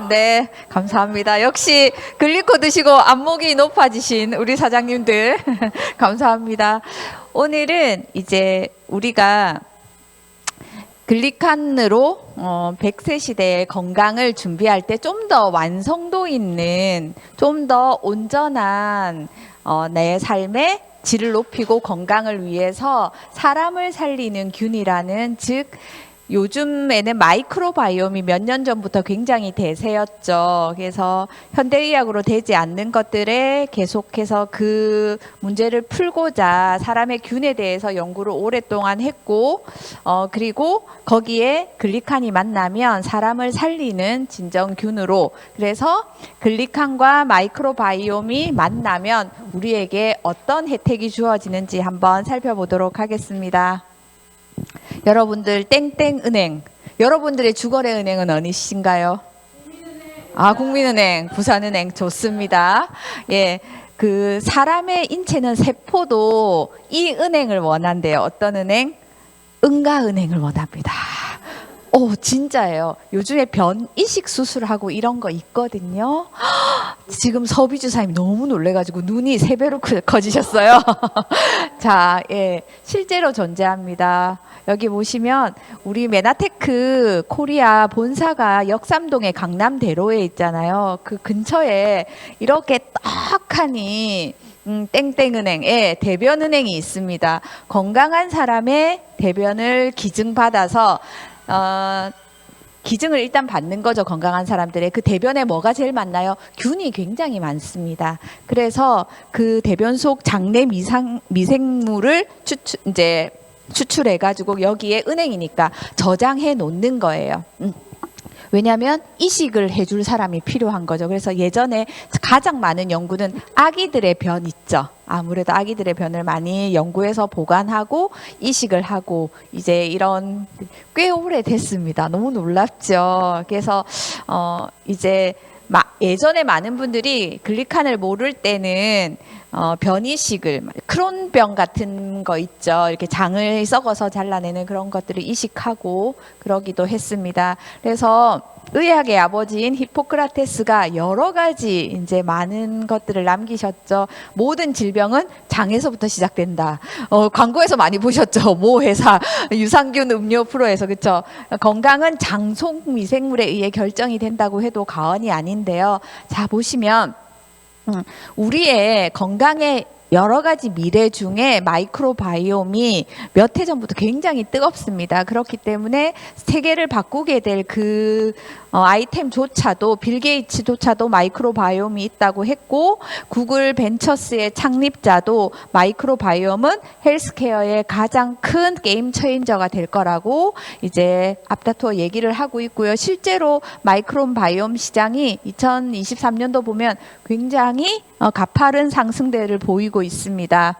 네, 감사합니다. 역시 글리코 드시고 안목이 높아지신 우리 사장님들 감사합니다. 오늘은 이제 우리가 글리칸으로 100세 시대의 건강을 준비할 때 좀 더 완성도 있는, 좀 더 온전한 내 삶의 질을 높이고 건강을 위해서 사람을 살리는 균이라는, 즉 요즘에는 마이크로바이옴이 몇 년 전부터 굉장히 대세였죠. 그래서 현대의학으로 되지 않는 것들에 계속해서 그 문제를 풀고자 사람의 균에 대해서 연구를 오랫동안 했고, 그리고 거기에 글리칸이 만나면 사람을 살리는 진정균으로, 그래서 글리칸과 마이크로바이옴이 만나면 우리에게 어떤 혜택이 주어지는지 한번 살펴보도록 하겠습니다. 여러분들 땡땡은행, 여러분들의 주거래 은행은 어디신가요? 아, 국민은행, 부산은행 좋습니다. 예, 그 사람의 인체는 세포도 이 은행을 원한대요. 어떤 은행? 응가은행을 원합니다. 오, 진짜예요. 요즘에 변이식 수술하고 이런 거 있거든요. 지금 서비 주사님 너무 놀래가지고 눈이 3배로 커지셨어요. 자, 예, 실제로 존재합니다. 여기 보시면 우리 메나테크 코리아 본사가 역삼동의 강남대로에 있잖아요. 그 근처에 이렇게 떡하니 땡땡은행, 대변은행이 있습니다. 건강한 사람의 대변을 기증받아서 기증을 일단 받는 거죠. 건강한 사람들의 그 대변에 뭐가 제일 많나요? 균이 굉장히 많습니다. 그래서 그 대변 속 장내 미생물을 추출해가지고 여기에 은행이니까 저장해 놓는 거예요. 왜냐하면 이식을 해줄 사람이 필요한 거죠. 그래서 예전에 가장 많은 연구는 아기들의 변 있죠. 아무래도 아기들의 변을 많이 연구해서 보관하고 이식을 하고 이제 이런 꽤 오래됐습니다. 너무 놀랍죠. 그래서 이제 예전에 많은 분들이 글리칸을 모를 때는 변이식을, 크론병 같은 거 있죠. 이렇게 장을 썩어서 잘라내는 그런 것들을 이식하고 그러기도 했습니다. 그래서 의학의 아버지인 히포크라테스가 여러 가지 이제 많은 것들을 남기셨죠. 모든 질병은 장에서부터 시작된다. 광고에서 많이 보셨죠. 모 회사 유산균 음료 프로에서, 그렇죠. 건강은 장 속 미생물에 의해 결정이 된다고 해도 과언이 아닌데요. 자, 보시면 우리의 건강의 여러 가지 미래 중에 마이크로바이옴이 몇 해 전부터 굉장히 뜨겁습니다. 그렇기 때문에 세계를 바꾸게 될 그 아이템조차도, 빌 게이츠조차도 마이크로바이옴이 있다고 했고, 구글 벤처스의 창립자도 마이크로바이옴은 헬스케어의 가장 큰 게임 체인저가 될 거라고 이제 앞다투어 얘기를 하고 있고요. 실제로 마이크로바이옴 시장이 2023년도 보면 굉장히 가파른 상승세를 보이고 있습니다.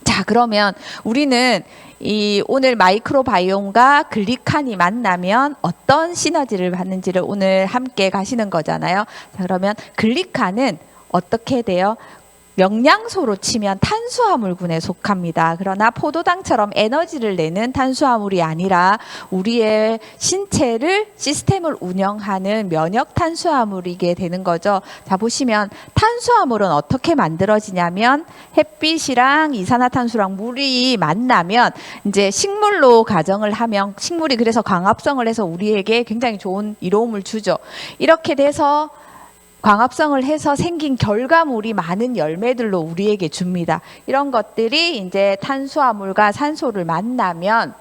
자, 그러면 우리는 오늘 마이크로바이옴과 글리칸이 만나면 어떤 시너지를 받는지를 오늘 함께 가시는 거잖아요. 자, 그러면 글리칸은 어떻게 돼요? 영양소로 치면 탄수화물군에 속합니다. 그러나 포도당처럼 에너지를 내는 탄수화물이 아니라 우리의 신체를, 시스템을 운영하는 면역 탄수화물이게 되는 거죠. 자, 보시면 탄수화물은 어떻게 만들어지냐면 햇빛이랑 이산화탄소랑 물이 만나면 이제 식물로 가정을 하면, 식물이 그래서 광합성을 해서 우리에게 굉장히 좋은 이로움을 주죠. 이렇게 돼서 광합성을 해서 생긴 결과물이 많은 열매들로 우리에게 줍니다. 이런 것들이 이제 탄수화물과 산소를 만나면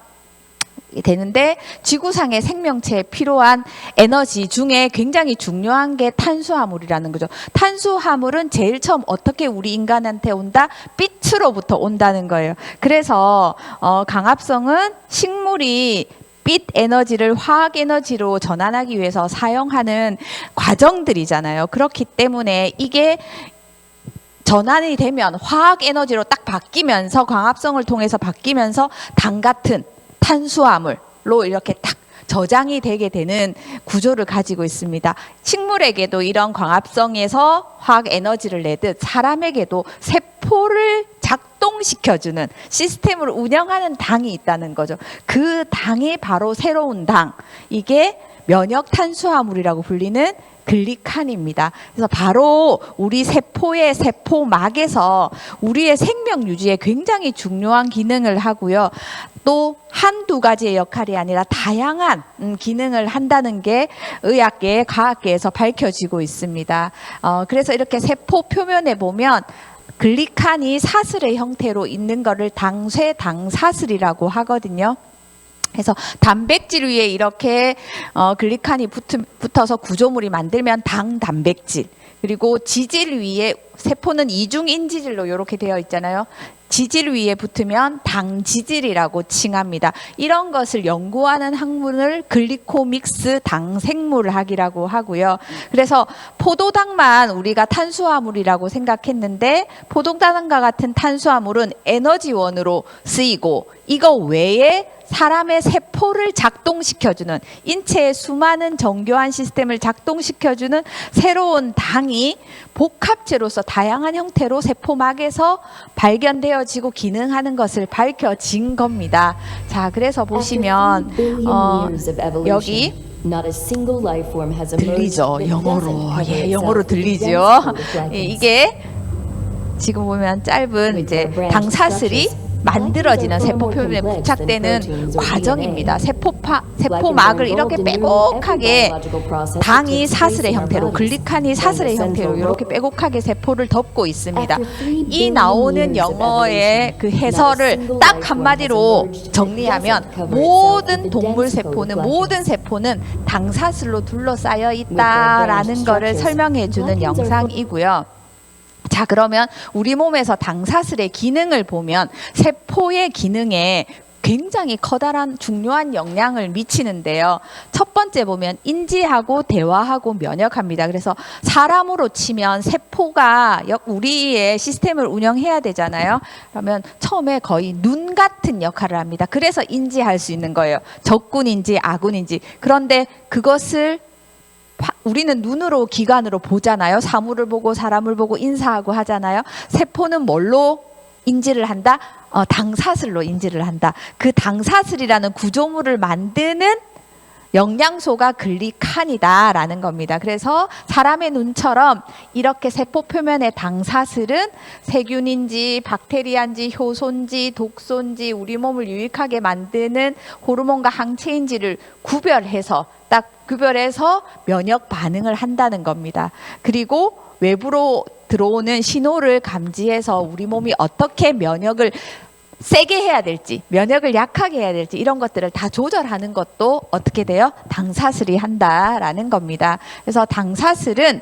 되는데, 지구상의 생명체에 필요한 에너지 중에 굉장히 중요한 게 탄수화물이라는 거죠. 탄수화물은 제일 처음 어떻게 우리 인간한테 온다? 빛으로부터 온다는 거예요. 그래서 광합성은 식물이 빛 에너지를 화학 에너지로 전환하기 위해서 사용하는 과정들이잖아요. 그렇기 때문에 이게 전환이 되면 화학 에너지로 딱 바뀌면서, 광합성을 통해서 바뀌면서 당 같은 탄수화물로 이렇게 딱 저장이 되게 되는 구조를 가지고 있습니다. 식물에게도 이런 광합성에서 화학 에너지를 내듯 사람에게도 세포를 작동 작동시켜주는 시스템을 운영하는 당이 있다는 거죠. 그 당이 바로 새로운 당, 이게 면역 탄수화물이라고 불리는 글리칸입니다. 그래서 바로 우리 세포의 세포막에서 우리의 생명 유지에 굉장히 중요한 기능을 하고요. 또 한두 가지의 역할이 아니라 다양한 기능을 한다는 게 의학계, 과학계에서 밝혀지고 있습니다. 그래서 이렇게 세포 표면에 보면 글리칸이 사슬의 형태로 있는 거를 당쇄, 당사슬이라고 하거든요. 그래서 단백질 위에 이렇게 글리칸이 붙어서 구조물이 만들면 단백질. 그리고 지질 위에, 세포는 이중인지질로 이렇게 되어 있잖아요. 지질 위에 붙으면 당지질이라고 칭합니다. 이런 것을 연구하는 학문을 글리코믹스 당생물학이라고 하고요. 그래서 포도당만 우리가 탄수화물이라고 생각했는데 포도당과 같은 탄수화물은 에너지원으로 쓰이고 이거 외에 사람의 세포를 작동시켜주는, 인체의 수많은 정교한 시스템을 작동시켜주는 새로운 당이 복합체로서 다양한 형태로 세포막에서 발견되어지고 기능하는 것을 밝혀진 겁니다. 자, 그래서 보시면 여기 들리죠? 영어로. 예, 영어로 들리죠? 이게 지금 보면 짧은 이제 당사슬이 만들어지는 세포 표면에 부착되는 과정입니다. 세포막을 이렇게 빼곡하게 당이 사슬의 형태로, 글리칸이 사슬의 형태로 이렇게 빼곡하게 세포를 덮고 있습니다. 이 나오는 영어의 그 해설을 딱 한마디로 정리하면 모든 동물 세포는, 모든 세포는 당사슬로 둘러싸여 있다라는 거를 설명해 주는 영상이고요. 자, 그러면 우리 몸에서 당사슬의 기능을 보면 세포의 기능에 굉장히 커다란 중요한 영향을 미치는데요. 첫 번째 보면 인지하고 대화하고 면역합니다. 그래서 사람으로 치면 세포가 우리의 시스템을 운영해야 되잖아요. 그러면 처음에 거의 눈 같은 역할을 합니다. 그래서 인지할 수 있는 거예요. 적군인지 아군인지. 그런데 그것을 우리는 눈으로, 기관으로 보잖아요. 사물을 보고 사람을 보고 인사하고 하잖아요. 세포는 뭘로 인지를 한다? 당사슬로 인지를 한다. 그 당사슬이라는 구조물을 만드는 영양소가 글리칸이다라는 겁니다. 그래서 사람의 눈처럼 이렇게 세포 표면의 당사슬은 세균인지 박테리아인지 효소인지 독소인지 우리 몸을 유익하게 만드는 호르몬과 항체인지를 구별해서 면역 반응을 한다는 겁니다. 그리고 외부로 들어오는 신호를 감지해서 우리 몸이 어떻게 면역을 세게 해야 될지, 면역을 약하게 해야 될지 이런 것들을 다 조절하는 것도 어떻게 돼요? 당사슬이 한다라는 겁니다. 그래서 당사슬은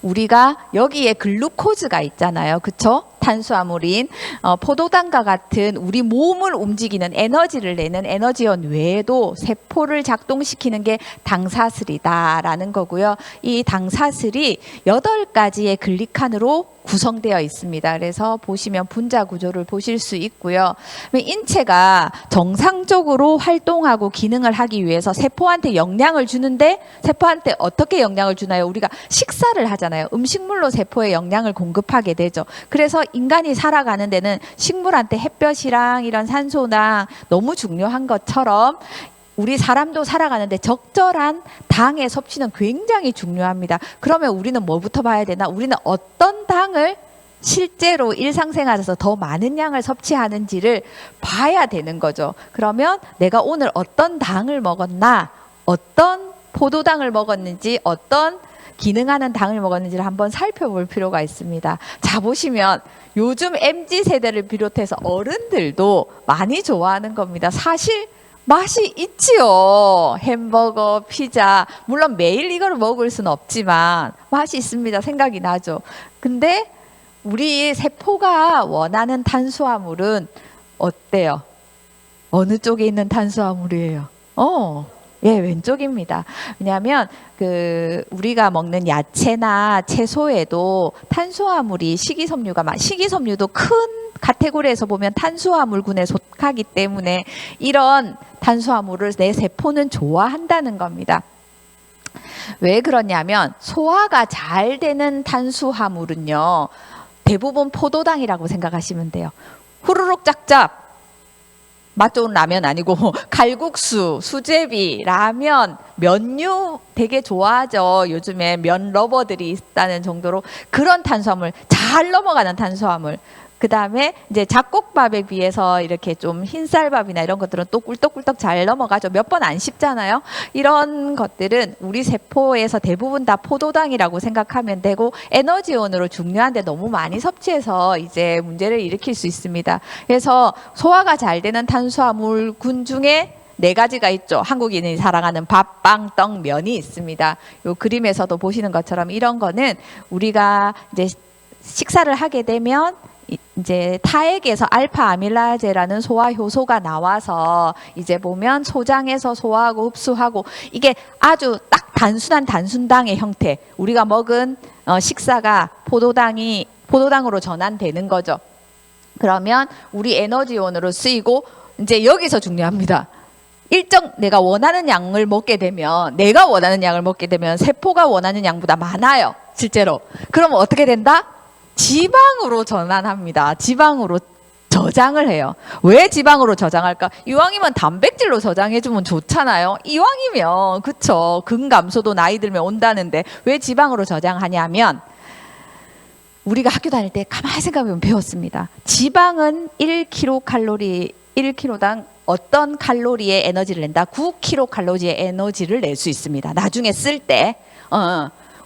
우리가 여기에 글루코즈가 있잖아요. 그쵸? 탄수화물인 포도당과 같은 우리 몸을 움직이는 에너지를 내는 에너지원 외에도 세포를 작동시키는 게 당사슬이다라는 거고요. 이 당사슬이 8가지의 글리칸으로 구성되어 있습니다. 그래서 보시면 분자 구조를 보실 수 있고요. 인체가 정상적으로 활동하고 기능을 하기 위해서 세포한테 영양을 주는데 세포한테 어떻게 영양을 주나요? 우리가 식사를 하잖아요. 음식물로 세포에 영양을 공급하게 되죠. 그래서 인간이 살아가는 데는 식물한테 햇볕이랑 이런 산소랑 너무 중요한 것처럼 우리 사람도 살아가는데 적절한 당의 섭취는 굉장히 중요합니다. 그러면 우리는 뭐부터 봐야 되나? 우리는 어떤 당을 실제로 일상생활에서 더 많은 양을 섭취하는지를 봐야 되는 거죠. 그러면 내가 오늘 어떤 당을 먹었나? 어떤 포도당을 먹었는지, 어떤 기능하는 당을 먹었는지를 한번 살펴볼 필요가 있습니다. 자, 보시면 요즘 MZ세대를 비롯해서 어른들도 많이 좋아하는 겁니다. 사실 맛이 있지요. 햄버거, 피자. 물론 매일 이걸 먹을 수는 없지만 맛이 있습니다. 생각이 나죠. 근데 우리 세포가 원하는 탄수화물은 어때요? 어느 쪽에 있는 탄수화물이에요? 예, 왼쪽입니다. 왜냐하면 우리가 먹는 야채나 채소에도 탄수화물이 식이섬유도 큰 카테고리에서 보면 탄수화물군에 속하기 때문에 이런 탄수화물을 내 세포는 좋아한다는 겁니다. 왜 그러냐면 소화가 잘 되는 탄수화물은요, 대부분 포도당이라고 생각하시면 돼요. 후루룩 짭짭. 맛 좋은 라면 아니고 칼국수, 수제비, 라면, 면류 되게 좋아하죠. 요즘에 면 러버들이 있다는 정도로 그런 탄수화물, 잘 넘어가는 탄수화물. 그 다음에 이제 잡곡밥에 비해서 이렇게 좀 흰쌀밥이나 이런 것들은 또 꿀떡꿀떡 잘 넘어가죠. 몇 번 안 씹잖아요. 이런 것들은 우리 세포에서 대부분 다 포도당이라고 생각하면 되고 에너지원으로 중요한데 너무 많이 섭취해서 이제 문제를 일으킬 수 있습니다. 그래서 소화가 잘 되는 탄수화물군 중에 4가지가 있죠. 한국인이 사랑하는 밥, 빵, 떡, 면이 있습니다. 요 그림에서도 보시는 것처럼 이런 거는 우리가 이제 식사를 하게 되면 이제 타액에서 알파 아밀라제라는 소화 효소가 나와서 이제 보면 소장에서 소화하고 흡수하고 이게 아주 딱 단순한 단순당의 형태. 우리가 먹은 식사가 포도당으로 전환되는 거죠. 그러면 우리 에너지원으로 쓰이고 이제 여기서 중요합니다. 일정 내가 원하는 양을 먹게 되면 세포가 원하는 양보다 많아요. 실제로. 그러면 어떻게 된다? 지방으로 전환합니다. 지방으로 저장을 해요. 왜 지방으로 저장할까? 이왕이면 단백질로 저장해주면 좋잖아요. 이왕이면 그쵸. 근감소도 나이 들면 온다는데 왜 지방으로 저장하냐면 우리가 학교 다닐 때 가만히 생각해보면 배웠습니다. 지방은 1kcal, 1kg당 어떤 칼로리의 에너지를 낸다? 9kcal의 에너지를 낼 수 있습니다. 나중에 쓸 때.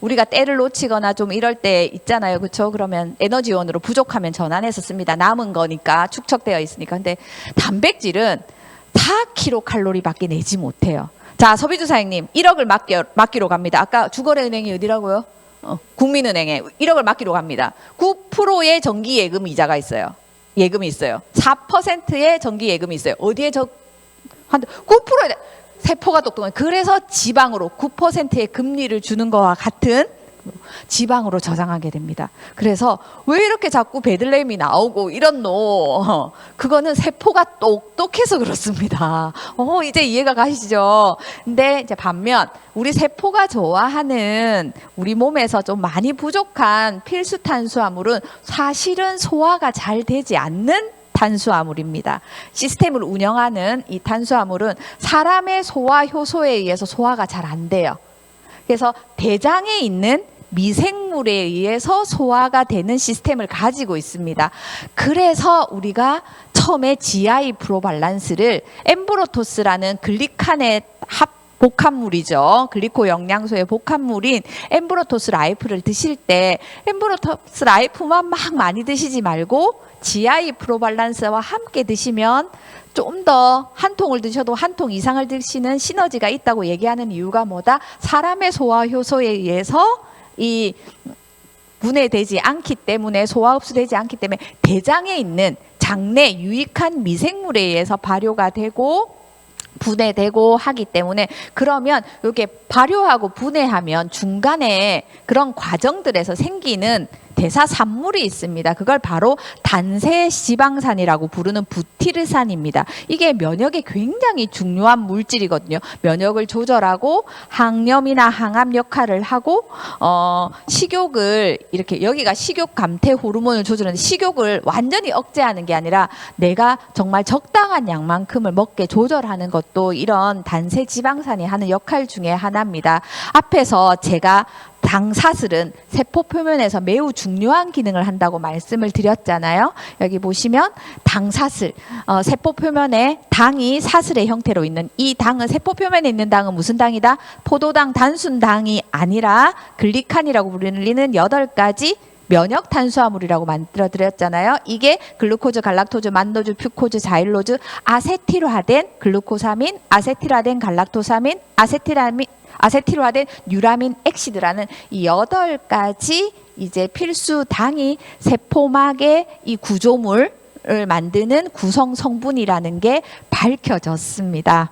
우리가 때를 놓치거나 좀 이럴 때 있잖아요. 그렇죠? 그러면 에너지원으로 부족하면 전환해서 씁니다. 남은 거니까 축적되어 있으니까. 근데 단백질은 4kcal밖에 내지 못해요. 자, 서비주 사장님 1억을 맡기로 갑니다. 아까 주거래은행이 어디라고요? 국민은행에 1억을 맡기로 갑니다. 9%의 정기 예금 이자가 있어요. 예금이 있어요. 4%의 정기 예금이 있어요. 어디에 9%에 세포가 똑똑한. 그래서 지방으로 9%의 금리를 주는 것과 같은 지방으로 저장하게 됩니다. 그래서 왜 이렇게 자꾸 베들레헴이 나오고 이런 그거는 세포가 똑똑해서 그렇습니다. 이제 이해가 가시죠? 근데 이제 반면 우리 세포가 좋아하는 우리 몸에서 좀 많이 부족한 필수 탄수화물은 사실은 소화가 잘 되지 않는 탄수화물입니다. 시스템을 운영하는 이 탄수화물은 사람의 소화 효소에 의해서 소화가 잘 안 돼요. 그래서 대장에 있는 미생물에 의해서 소화가 되는 시스템을 가지고 있습니다. 그래서 우리가 처음에 GI 프로발란스를 엠브로토스라는 글리칸의 복합물이죠. 글리코 영양소의 복합물인 엠브로토스 라이프를 드실 때 엠브로토스 라이프만 막 많이 드시지 말고 GI 프로발란스와 함께 드시면 좀 더 한 통을 드셔도 한 통 이상을 드시는 시너지가 있다고 얘기하는 이유가 뭐다? 사람의 소화 효소에 의해서 이 분해되지 않기 때문에 소화 흡수되지 않기 때문에 대장에 있는 장내 유익한 미생물에 의해서 발효가 되고 분해되고 하기 때문에 그러면 이게 발효하고 분해하면 중간에 그런 과정들에서 생기는 대사산물이 있습니다. 그걸 바로 단세지방산이라고 부르는 부티르산입니다. 이게 면역에 굉장히 중요한 물질이거든요. 면역을 조절하고 항염이나 항암 역할을 하고 식욕을 이렇게 여기가 식욕 감퇴 호르몬을 조절하는데 식욕을 완전히 억제하는 게 아니라 내가 정말 적당한 양만큼을 먹게 조절하는 것도 이런 단세지방산이 하는 역할 중에 하나입니다. 앞에서 제가 당사슬은 세포 표면에서 매우 중요한 기능을 한다고 말씀을 드렸잖아요. 여기 보시면 당사슬, 세포 표면에 당이 사슬의 형태로 있는 이 당은 세포 표면에 있는 당은 무슨 당이다? 포도당 단순당이 아니라 글리칸이라고 불리는 8가지 면역 탄수화물이라고 만들어 드렸잖아요. 이게 글루코즈, 갈락토즈, 만노즈, 퓨코즈, 자일로즈, 아세틸화된 글루코사민, 아세틸화된 갈락토사민, 아세틸화된 유라민 엑시드라는 이 8가지 이제 필수 당이 세포막의 이 구조물을 만드는 구성 성분이라는 게 밝혀졌습니다.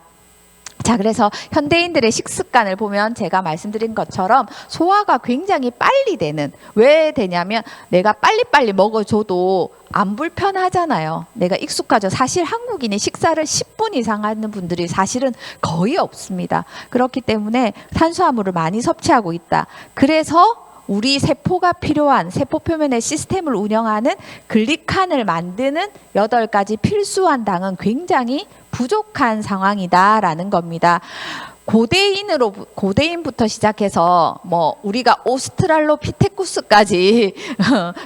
자, 그래서 현대인들의 식습관을 보면 제가 말씀드린 것처럼 소화가 굉장히 빨리 되는, 왜 되냐면 내가 빨리빨리 먹어줘도 안 불편하잖아요. 내가 익숙하죠. 사실 한국인이 식사를 10분 이상 하는 분들이 사실은 거의 없습니다. 그렇기 때문에 탄수화물을 많이 섭취하고 있다. 그래서 우리 세포가 필요한 세포 표면의 시스템을 운영하는 글리칸을 만드는 8가지 필수한 당은 굉장히 부족한 상황이다라는 겁니다. 고대인부터 시작해서 뭐 우리가 오스트랄로피테쿠스까지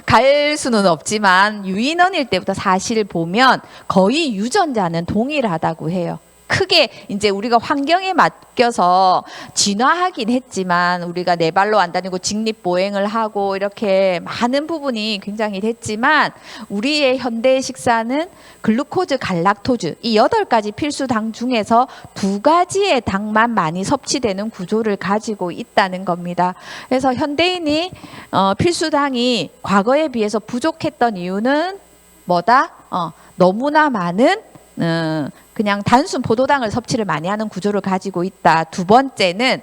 갈 수는 없지만 유인원일 때부터 사실 보면 거의 유전자는 동일하다고 해요. 크게 이제 우리가 환경에 맡겨서 진화하긴 했지만 우리가 네 발로 안 다니고 직립보행을 하고 이렇게 많은 부분이 굉장히 됐지만 우리의 현대의 식사는 글루코즈, 갈락토즈 이 8가지 필수당 중에서 2가지의 당만 많이 섭취되는 구조를 가지고 있다는 겁니다. 그래서 현대인이 필수당이 과거에 비해서 부족했던 이유는 뭐다? 너무나 많은 그냥 단순 포도당을 섭취를 많이 하는 구조를 가지고 있다. 2번째는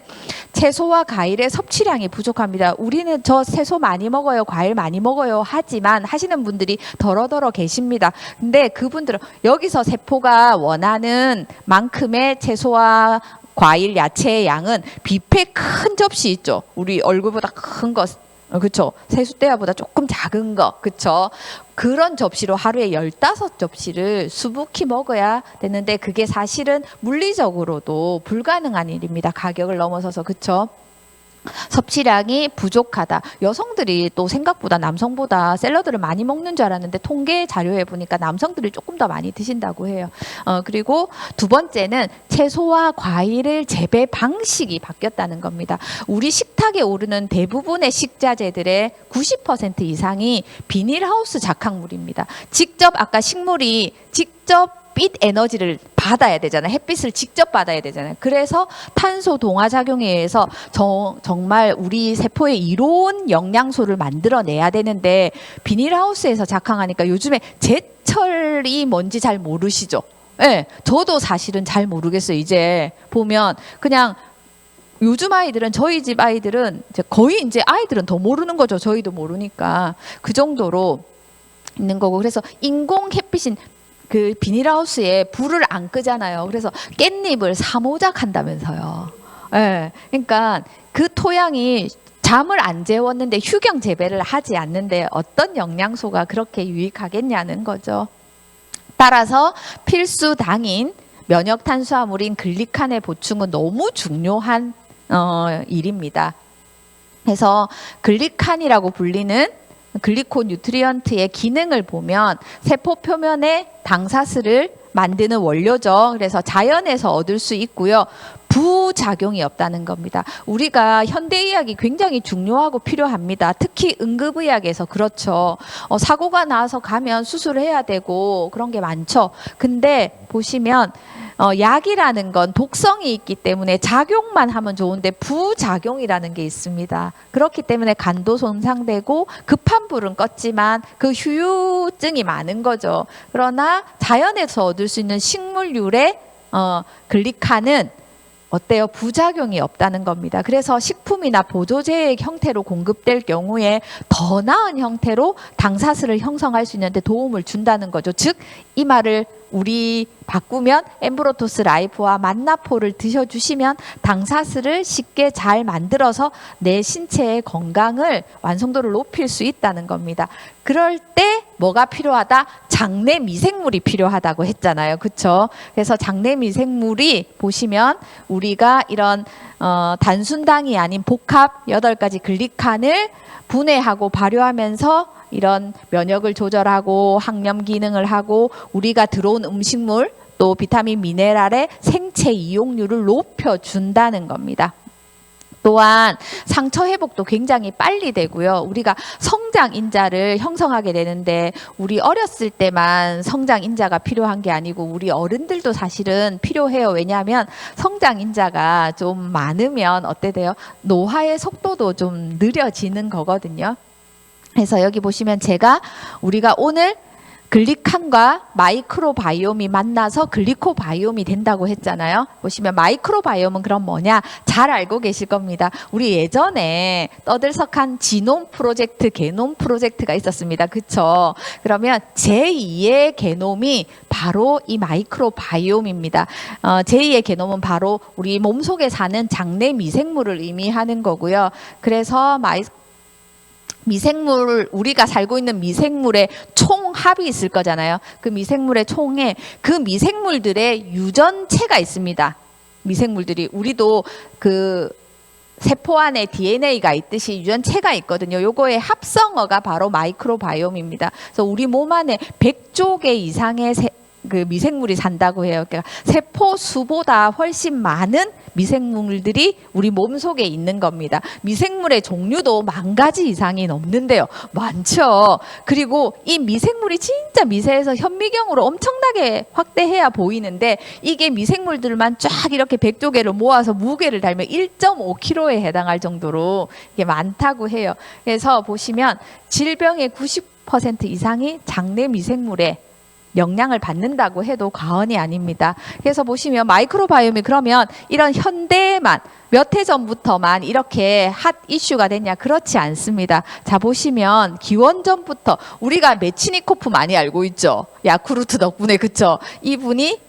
채소와 과일의 섭취량이 부족합니다. 우리는 저 채소 많이 먹어요, 과일 많이 먹어요 하지만 하시는 분들이 더러더러 계십니다. 근데 그분들은 여기서 세포가 원하는 만큼의 채소와 과일, 야채의 양은 뷔페 큰 접시 있죠. 우리 얼굴보다 큰 거. 그렇죠. 세숫대야보다 조금 작은 거. 그렇죠. 그런 접시로 하루에 15접시를 수북히 먹어야 되는데 그게 사실은 물리적으로도 불가능한 일입니다. 가격을 넘어서서. 그렇죠. 섭취량이 부족하다. 여성들이 또 생각보다 남성보다 샐러드를 많이 먹는 줄 알았는데 통계 자료에 보니까 남성들이 조금 더 많이 드신다고 해요. 그리고 2번째는 채소와 과일을 재배 방식이 바뀌었다는 겁니다. 우리 식탁에 오르는 대부분의 식자재들의 90% 이상이 비닐하우스 작황물입니다. 직접 아까 식물이 직접 빛 에너지를 받아야 되잖아요. 햇빛을 직접 받아야 되잖아요. 그래서 탄소 동화 작용에 의해서 정말 우리 세포에 이로운 영양소를 만들어내야 되는데 비닐하우스에서 작황하니까 요즘에 제철이 뭔지 잘 모르시죠? 네, 저도 사실은 잘 모르겠어요. 이제 보면 그냥 요즘 아이들은 저희 집 아이들은 이제 거의 이제 아이들은 더 모르는 거죠. 저희도 모르니까 그 정도로 있는 거고 그래서 인공 햇빛인 그 비닐하우스에 불을 안 끄잖아요. 그래서 깻잎을 사모작한다면서요. 예. 그러니까 그 토양이 잠을 안 재웠는데 휴경 재배를 하지 않는데 어떤 영양소가 그렇게 유익하겠냐는 거죠. 따라서 필수 당인 면역 탄수화물인 글리칸의 보충은 너무 중요한 일입니다. 그래서 글리칸이라고 불리는 글리코 뉴트리언트의 기능을 보면 세포 표면에 당사슬을 만드는 원료죠. 그래서 자연에서 얻을 수 있고요. 부작용이 없다는 겁니다. 우리가 현대의학이 굉장히 중요하고 필요합니다. 특히 응급의학에서 그렇죠. 사고가 나서 가면 수술을 해야 되고 그런 게 많죠. 근데 보시면 약이라는 건 독성이 있기 때문에 작용만 하면 좋은데 부작용이라는 게 있습니다. 그렇기 때문에 간도 손상되고 급한 불은 껐지만 그 후유증이 많은 거죠. 그러나 자연에서 얻을 수 있는 식물유래 글리칸은 어때요? 부작용이 없다는 겁니다. 그래서 식품이나 보조제의 형태로 공급될 경우에 더 나은 형태로 당사슬을 형성할 수 있는데 도움을 준다는 거죠. 즉, 이 말을 우리 바꾸면 엠브로토스 라이프와 만나포를 드셔주시면 당사슬을 쉽게 잘 만들어서 내 신체의 건강을 완성도를 높일 수 있다는 겁니다. 그럴 때 뭐가 필요하다? 장내 미생물이 필요하다고 했잖아요. 그렇죠? 그래서 장내 미생물이 보시면 우리가 이런 단순당이 아닌 복합 8가지 글리칸을 분해하고 발효하면서 이런 면역을 조절하고 항염 기능을 하고 우리가 들어온 음식물 또 비타민 미네랄의 생체 이용률을 높여준다는 겁니다. 또한 상처 회복도 굉장히 빨리 되고요. 우리가 성장 인자를 형성하게 되는데 우리 어렸을 때만 성장 인자가 필요한 게 아니고 우리 어른들도 사실은 필요해요. 왜냐하면 성장 인자가 좀 많으면 어때 돼요? 노화의 속도도 좀 느려지는 거거든요. 그래서 여기 보시면 우리가 오늘 글리칸과 마이크로바이옴이 만나서 글리코바이옴이 된다고 했잖아요. 보시면 마이크로바이옴은 그럼 뭐냐? 잘 알고 계실 겁니다. 우리 예전에 떠들썩한 지놈 프로젝트, 게놈 프로젝트가 있었습니다. 그렇죠? 그러면 제2의 게놈이 바로 이 마이크로바이옴입니다. 제2의 게놈은 바로 우리 몸속에 사는 장내 미생물을 의미하는 거고요. 그래서 미생물, 우리가 살고 있는 미생물의 총합이 있을 거잖아요. 그 미생물의 총에 그 미생물들의 유전체가 있습니다. 미생물들이, 우리도 그 세포 안에 DNA가 있듯이 유전체가 있거든요. 요거의 합성어가 바로 마이크로바이옴입니다. 그래서 우리 몸 안에 100조 개 이상의 그 미생물이 산다고 해요. 그러니까 세포 수보다 훨씬 많은 미생물들이 우리 몸 속에 있는 겁니다. 미생물의 종류도 10,000가지 이상이 넘는데요. 많죠. 그리고 이 미생물이 진짜 미세해서 현미경으로 엄청나게 확대해야 보이는데, 이게 미생물들만 쫙 이렇게 100조 개를 모아서 무게를 달면 1.5kg에 해당할 정도로 이게 많다고 해요. 그래서 보시면 질병의 90% 이상이 장내 미생물에 영향을 받는다고 해도 과언이 아닙니다. 그래서 보시면 마이크로바이옴이 그러면 이런 현대에만 몇 해 전부터만 이렇게 핫 이슈가 됐냐? 그렇지 않습니다. 자, 보시면 기원전부터 우리가 메치니코프 많이 알고 있죠? 야쿠르트 덕분에. 그쵸? 이분이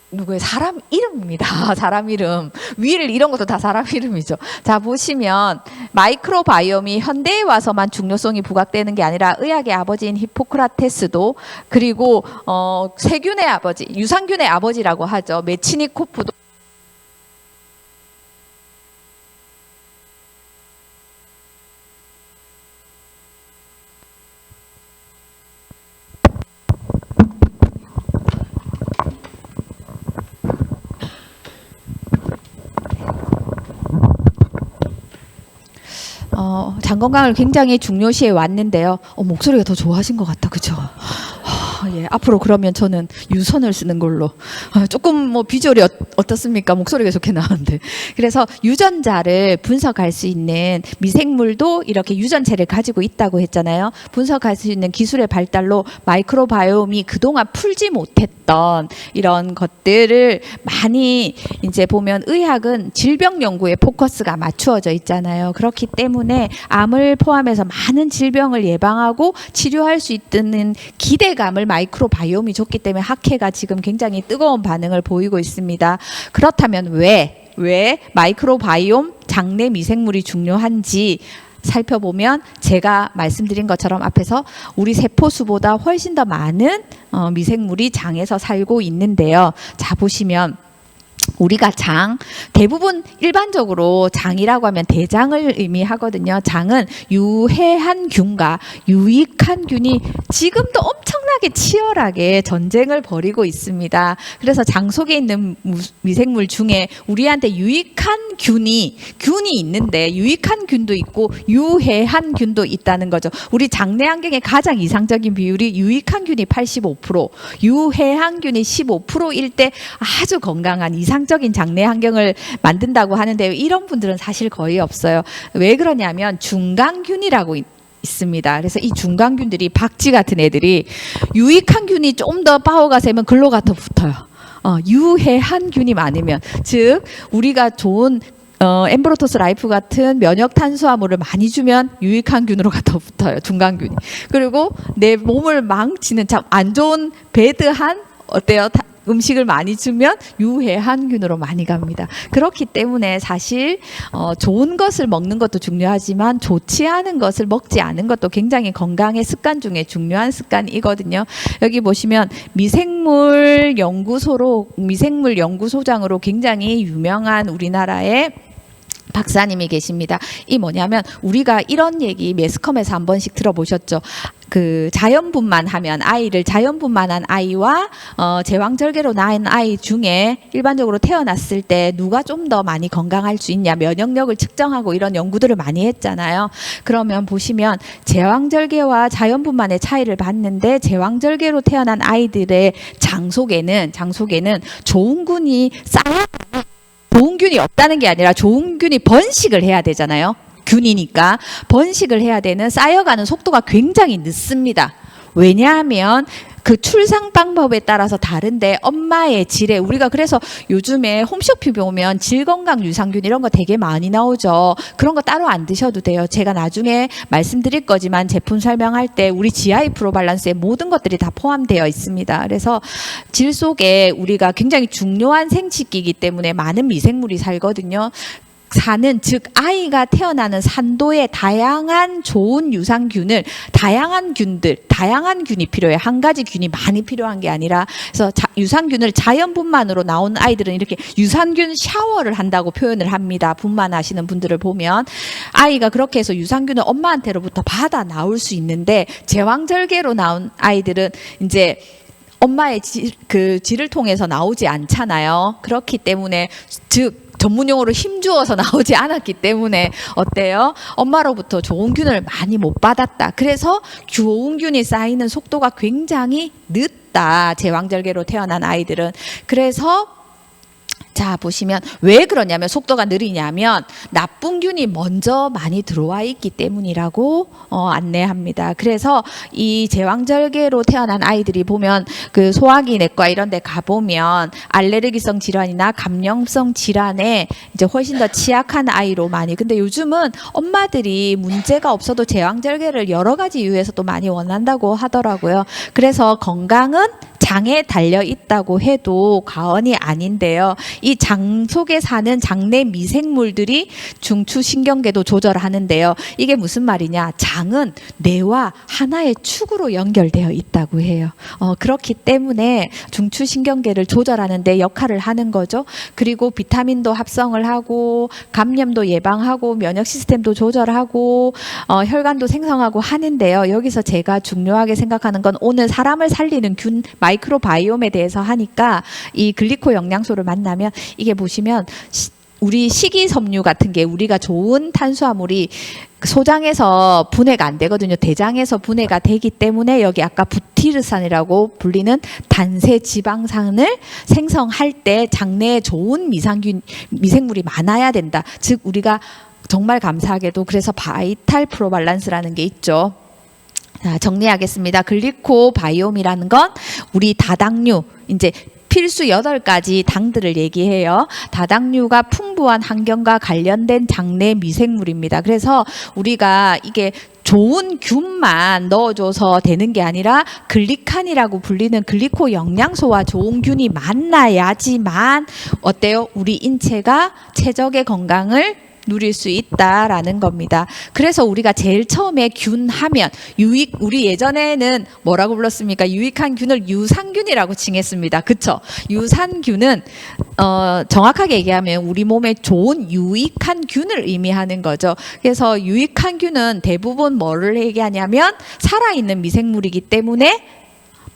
누구의 사람 이름입니다. 사람 이름. 윌 이런 것도 다 사람 이름이죠. 자, 보시면 마이크로바이옴이 현대에 와서만 중요성이 부각되는 게 아니라 의학의 아버지인 히포크라테스도, 그리고 세균의 아버지, 유산균의 아버지라고 하죠. 메치니코프도 장 건강을 굉장히 중요시해 왔는데요. 목소리가 더 좋아하신 것 같다. 그죠? 예, 앞으로 그러면 저는 유선을 쓰는 걸로. 조금 뭐 비주얼이 어떻습니까? 목소리가 좋게 나오는데. 그래서 유전자를 분석할 수 있는 미생물도 이렇게 유전체를 가지고 있다고 했잖아요. 분석할 수 있는 기술의 발달로 마이크로바이옴이 그동안 풀지 못했던 이런 것들을 많이 이제 보면, 의학은 질병 연구에 포커스가 맞추어져 있잖아요. 그렇기 때문에 암을 포함해서 많은 질병을 예방하고 치료할 수 있는 기대감을 마이크로바이옴이 줬기 때문에 학회가 지금 굉장히 뜨거운 반응을 보이고 있습니다. 그렇다면 왜 마이크로바이옴 장내 미생물이 중요한지 살펴보면, 제가 말씀드린 것처럼 앞에서 우리 세포수보다 훨씬 더 많은 미생물이 장에서 살고 있는데요. 자, 보시면 우리가 장, 대부분 일반적으로 장이라고 하면 대장을 의미하거든요. 장은 유해한 균과 유익한 균이 지금도 엄청나게 치열하게 전쟁을 벌이고 있습니다. 그래서 장 속에 있는 미생물 중에 우리한테 유익한 균이 있는데, 유익한 균도 있고 유해한 균도 있다는 거죠. 우리 장내 환경의 가장 이상적인 비율이 유익한 균이 85%, 유해한 균이 15%일 때 아주 건강한 이상적인 장내 환경을 만든다고 하는데요. 이런 분들은 사실 거의 없어요. 왜 그러냐면 중간균이라고 있습니다. 그래서 이 중간균들이, 박쥐 같은 애들이 유익한 균이 좀 더 파워가 세면 글로가 더 붙어요. 유해한 균이 많으면, 즉 우리가 좋은 엠브로토스 라이프 같은 면역 탄수화물을 많이 주면 유익한 균으로 더 붙어요. 중간균이. 그리고 내 몸을 망치는 참 안 좋은 배드한 어때요? 음식을 많이 주면 유해한 균으로 많이 갑니다. 그렇기 때문에 사실 좋은 것을 먹는 것도 중요하지만 좋지 않은 것을 먹지 않은 것도 굉장히 건강의 습관 중에 중요한 습관이거든요. 여기 보시면 미생물 연구소장으로 굉장히 유명한 우리나라의 박사님이 계십니다. 이 뭐냐면, 우리가 이런 얘기 매스컴에서 한 번씩 들어보셨죠? 그 자연분만한 아이와 제왕절개로 낳은 아이 중에 일반적으로 태어났을 때 누가 좀 더 많이 건강할 수 있냐, 면역력을 측정하고 이런 연구들을 많이 했잖아요. 그러면 보시면 제왕절개와 자연분만의 차이를 봤는데, 제왕절개로 태어난 아이들의 장 속에는 좋은 균이 좋은 균이 없다는 게 아니라 좋은 균이 번식을 해야 되잖아요. 균이니까 번식을 해야 되는, 쌓여가는 속도가 굉장히 늦습니다. 왜냐하면 그 출산 방법에 따라서 다른데, 엄마의 질에, 우리가 그래서 요즘에 홈쇼핑 보면 질건강 유산균 이런 거 되게 많이 나오죠. 그런 거 따로 안 드셔도 돼요. 제가 나중에 말씀드릴 거지만 제품 설명할 때 우리 GI 프로 밸런스에 모든 것들이 다 포함되어 있습니다. 그래서 질 속에 우리가 굉장히 중요한 생식기이기 때문에 많은 미생물이 살거든요. 사는, 즉 아이가 태어나는 산도의 다양한 좋은 유산균을, 다양한 균이 필요해요. 한 가지 균이 많이 필요한 게 아니라. 그래서 유산균을 자연 분만으로 나오는 아이들은 이렇게 유산균 샤워를 한다고 표현을 합니다. 분만하시는 분들을 보면 아이가 그렇게 해서 유산균을 엄마한테로부터 받아 나올 수 있는데, 제왕절개로 나온 아이들은 이제 엄마의 질을 통해서 나오지 않잖아요. 그렇기 때문에, 즉 전문용어로 힘주어서 나오지 않았기 때문에 어때요? 엄마로부터 좋은 균을 많이 못 받았다. 그래서 좋은 균이 쌓이는 속도가 굉장히 늦다. 제왕절개로 태어난 아이들은. 그래서 자, 보시면 왜 그러냐면, 속도가 느리냐면 나쁜 균이 먼저 많이 들어와 있기 때문이라고 안내합니다. 그래서 이 제왕절개로 태어난 아이들이 보면 그 소화기 내과 이런 데 가보면 알레르기성 질환이나 감염성 질환에 이제 훨씬 더 취약한 아이로 많이. 근데 요즘은 엄마들이 문제가 없어도 제왕절개를 여러 가지 이유에서 또 많이 원한다고 하더라고요. 그래서 건강은 장에 달려 있다고 해도 과언이 아닌데요. 이 장 속에 사는 장내 미생물들이 중추신경계도 조절하는데요. 이게 무슨 말이냐? 장은 뇌와 하나의 축으로 연결되어 있다고 해요. 그렇기 때문에 중추신경계를 조절하는 데 역할을 하는 거죠. 그리고 비타민도 합성을 하고 감염도 예방하고 면역 시스템도 조절하고 혈관도 생성하고 하는데요. 여기서 제가 중요하게 생각하는 건, 오늘 사람을 살리는 균 마이크로바이옴에 대해서 하니까 이 글리코 영양소를 만나면, 이게 보시면 우리 식이섬유 같은 게, 우리가 좋은 탄수화물이 소장에서 분해가 안 되거든요. 대장에서 분해가 되기 때문에 여기 아까 부티르산이라고 불리는 단세 지방산을 생성할 때 장내에 좋은 미생물이 많아야 된다. 즉 우리가 정말 감사하게도 그래서 바이탈 프로발란스라는 게 있죠. 자, 정리하겠습니다. 글리코 바이옴이라는 건 우리 다당류, 이제 필수 8가지 당들을 얘기해요. 다당류가 풍부한 환경과 관련된 장내 미생물입니다. 그래서 우리가 이게 좋은 균만 넣어줘서 되는 게 아니라 글리칸이라고 불리는 글리코 영양소와 좋은 균이 만나야지만 어때요? 우리 인체가 최적의 건강을 누릴 수 있다라는 겁니다. 그래서 우리가 제일 처음에 균 하면 우리 예전에는 뭐라고 불렀습니까? 유익한 균을 유산균이라고 칭했습니다. 그쵸? 유산균은 정확하게 얘기하면 우리 몸에 좋은 유익한 균을 의미하는 거죠. 그래서 유익한 균은 대부분 뭐를 얘기하냐면 살아있는 미생물이기 때문에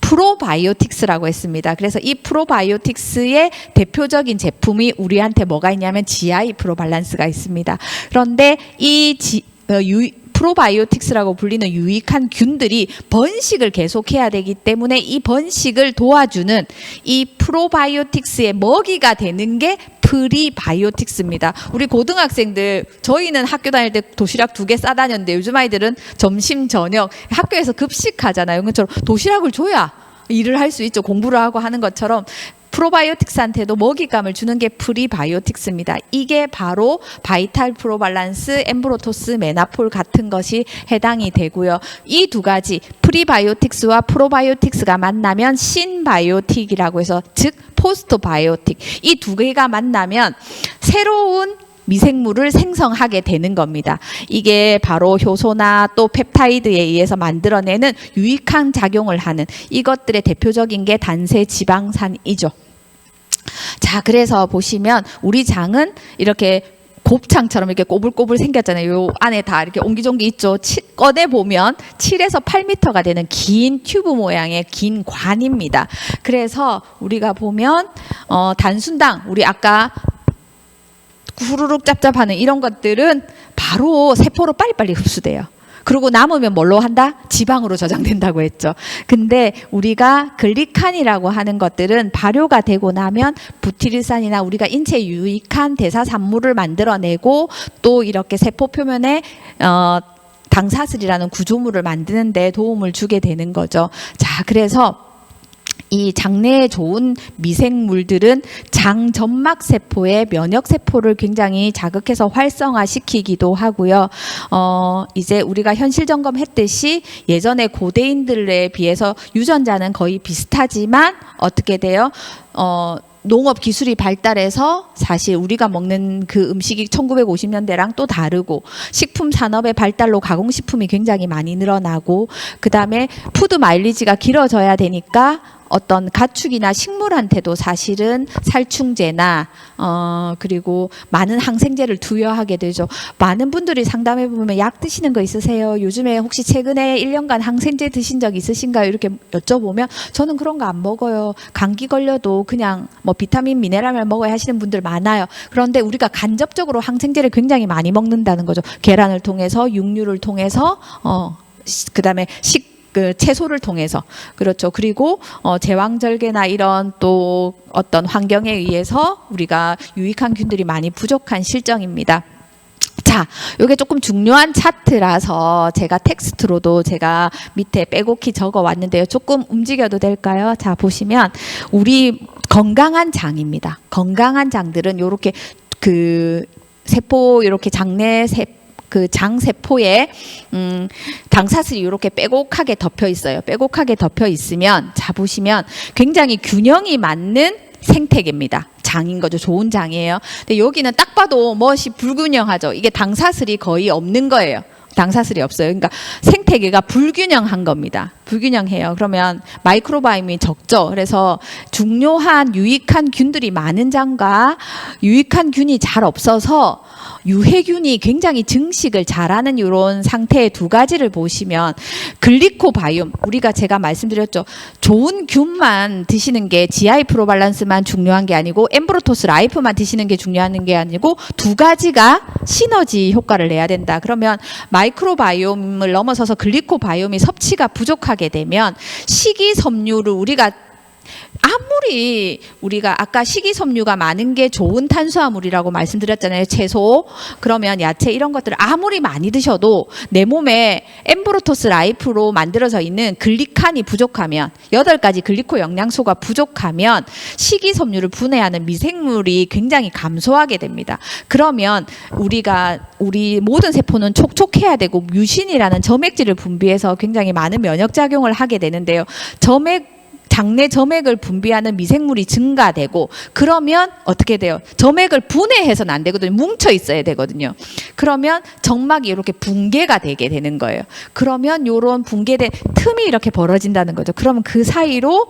프로바이오틱스라고 했습니다. 그래서 이 프로바이오틱스의 대표적인 제품이 우리한테 뭐가 있냐면 GI 프로발란스가 있습니다. 그런데 이 프로바이오틱스라고 불리는 유익한 균들이 번식을 계속해야 되기 때문에 이 번식을 도와주는 이 프로바이오틱스의 먹이가 되는 게 프리바이오틱스입니다. 우리 고등학생들, 저희는 학교 다닐 때 도시락 2개 싸다녔는데 요즘 아이들은 점심 저녁 학교에서 급식하잖아요. 그것처럼 도시락을 줘야 일을 할 수 있죠. 공부를 하고 하는 것처럼 프로바이오틱스한테도 먹잇감을 주는 게 프리바이오틱스입니다. 이게 바로 바이탈 프로발란스, 엠브로토스, 메나폴 같은 것이 해당이 되고요. 이 2가지 프리바이오틱스와 프로바이오틱스가 만나면 신바이오틱이라고 해서, 즉 포스트바이오틱, 이 2개가 만나면 새로운 미생물을 생성하게 되는 겁니다. 이게 바로 효소나 또 펩타이드에 의해서 만들어내는 유익한 작용을 하는, 이것들의 대표적인 게 단세 지방산이죠. 자, 그래서 보시면 우리 장은 이렇게 곱창처럼 이렇게 꼬불꼬불 생겼잖아요. 요 안에 다 이렇게 옹기종기 있죠. 꺼내 보면 7에서 8m가 되는 긴 튜브 모양의 긴 관입니다. 그래서 우리가 보면 단순당, 우리 아까 후루룩 짭짭하는 이런 것들은 바로 세포로 빨리빨리 흡수돼요. 그리고 남으면 뭘로 한다? 지방으로 저장된다고 했죠. 근데 우리가 글리칸이라고 하는 것들은 발효가 되고 나면 부티르산이나 우리가 인체에 유익한 대사산물을 만들어내고 또 이렇게 세포 표면에 당사슬이라는 구조물을 만드는 데 도움을 주게 되는 거죠. 자, 그래서 이 장내에 좋은 미생물들은 장 점막 세포의 면역 세포를 굉장히 자극해서 활성화시키기도 하고요. 이제 우리가 현실 점검했듯이 예전에 고대인들에 비해서 유전자는 거의 비슷하지만 어떻게 돼요? 농업 기술이 발달해서 사실 우리가 먹는 그 음식이 1950년대랑 또 다르고 식품 산업의 발달로 가공식품이 굉장히 많이 늘어나고 그다음에 푸드 마일리지가 길어져야 되니까 어떤 가축이나 식물한테도 사실은 살충제나 그리고 많은 항생제를 투여하게 되죠. 많은 분들이 상담해 보면 약 드시는 거 있으세요? 요즘에 혹시 최근에 1년간 항생제 드신 적 있으신가요? 이렇게 여쭤보면 저는 그런 거 안 먹어요. 감기 걸려도 그냥 뭐 비타민 미네랄만 먹어야 하시는 분들 많아요. 그런데 우리가 간접적으로 항생제를 굉장히 많이 먹는다는 거죠. 계란을 통해서 육류를 통해서 그다음에 그 채소를 통해서 그렇죠. 그리고 제왕절개나 이런 또 어떤 환경에 의해서 우리가 유익한 균들이 많이 부족한 실정입니다. 자, 이게 조금 중요한 차트라서 제가 텍스트로도 제가 밑에 빼곡히 적어 왔는데요. 조금 움직여도 될까요? 자, 보시면 우리 건강한 장입니다. 건강한 장들은 이렇게 그 세포 이렇게 장내 그 장세포에 당사슬이 이렇게 빼곡하게 덮여 있어요. 빼곡하게 덮여 있으면 자 보시면 굉장히 균형이 맞는 생태계입니다. 장인 거죠. 좋은 장이에요. 근데 여기는 딱 봐도 무엇이 불균형하죠. 이게 당사슬이 거의 없는 거예요. 당사슬이 없어요. 그러니까 생태계가 불균형한 겁니다. 불균형해요. 그러면 마이크로바이옴이 적죠. 그래서 중요한 유익한 균들이 많은 장과 유익한 균이 잘 없어서 유해균이 굉장히 증식을 잘하는 이런 상태의 두 가지를 보시면 글리코바이옴 우리가 제가 말씀드렸죠. 좋은 균만 드시는 게 GI 프로밸런스만 중요한 게 아니고 엠브로토스 라이프만 드시는 게 중요한 게 아니고 두 가지가 시너지 효과를 내야 된다. 그러면 마이크로바이옴을 넘어서서 글리코바이옴이 섭취가 부족하게 되면 식이섬유를 아무리 우리가 아까 식이섬유가 많은 게 좋은 탄수화물이라고 말씀드렸잖아요. 채소 그러면 야채 이런 것들을 아무리 많이 드셔도 내 몸에 엠브로토스 라이프로 만들어져 있는 글리칸이 부족하면 8가지 글리코 영양소가 부족하면 식이섬유를 분해하는 미생물이 굉장히 감소하게 됩니다. 그러면 우리 모든 세포는 촉촉해야 되고 뮤신이라는 점액질을 분비해서 굉장히 많은 면역작용을 하게 되는데요. 장내 점액을 분비하는 미생물이 증가되고 그러면 어떻게 돼요? 점액을 분해해서는 안 되거든요. 뭉쳐 있어야 되거든요. 그러면 점막이 이렇게 붕괴가 되게 되는 거예요. 그러면 이런 붕괴된 틈이 이렇게 벌어진다는 거죠. 그러면 그 사이로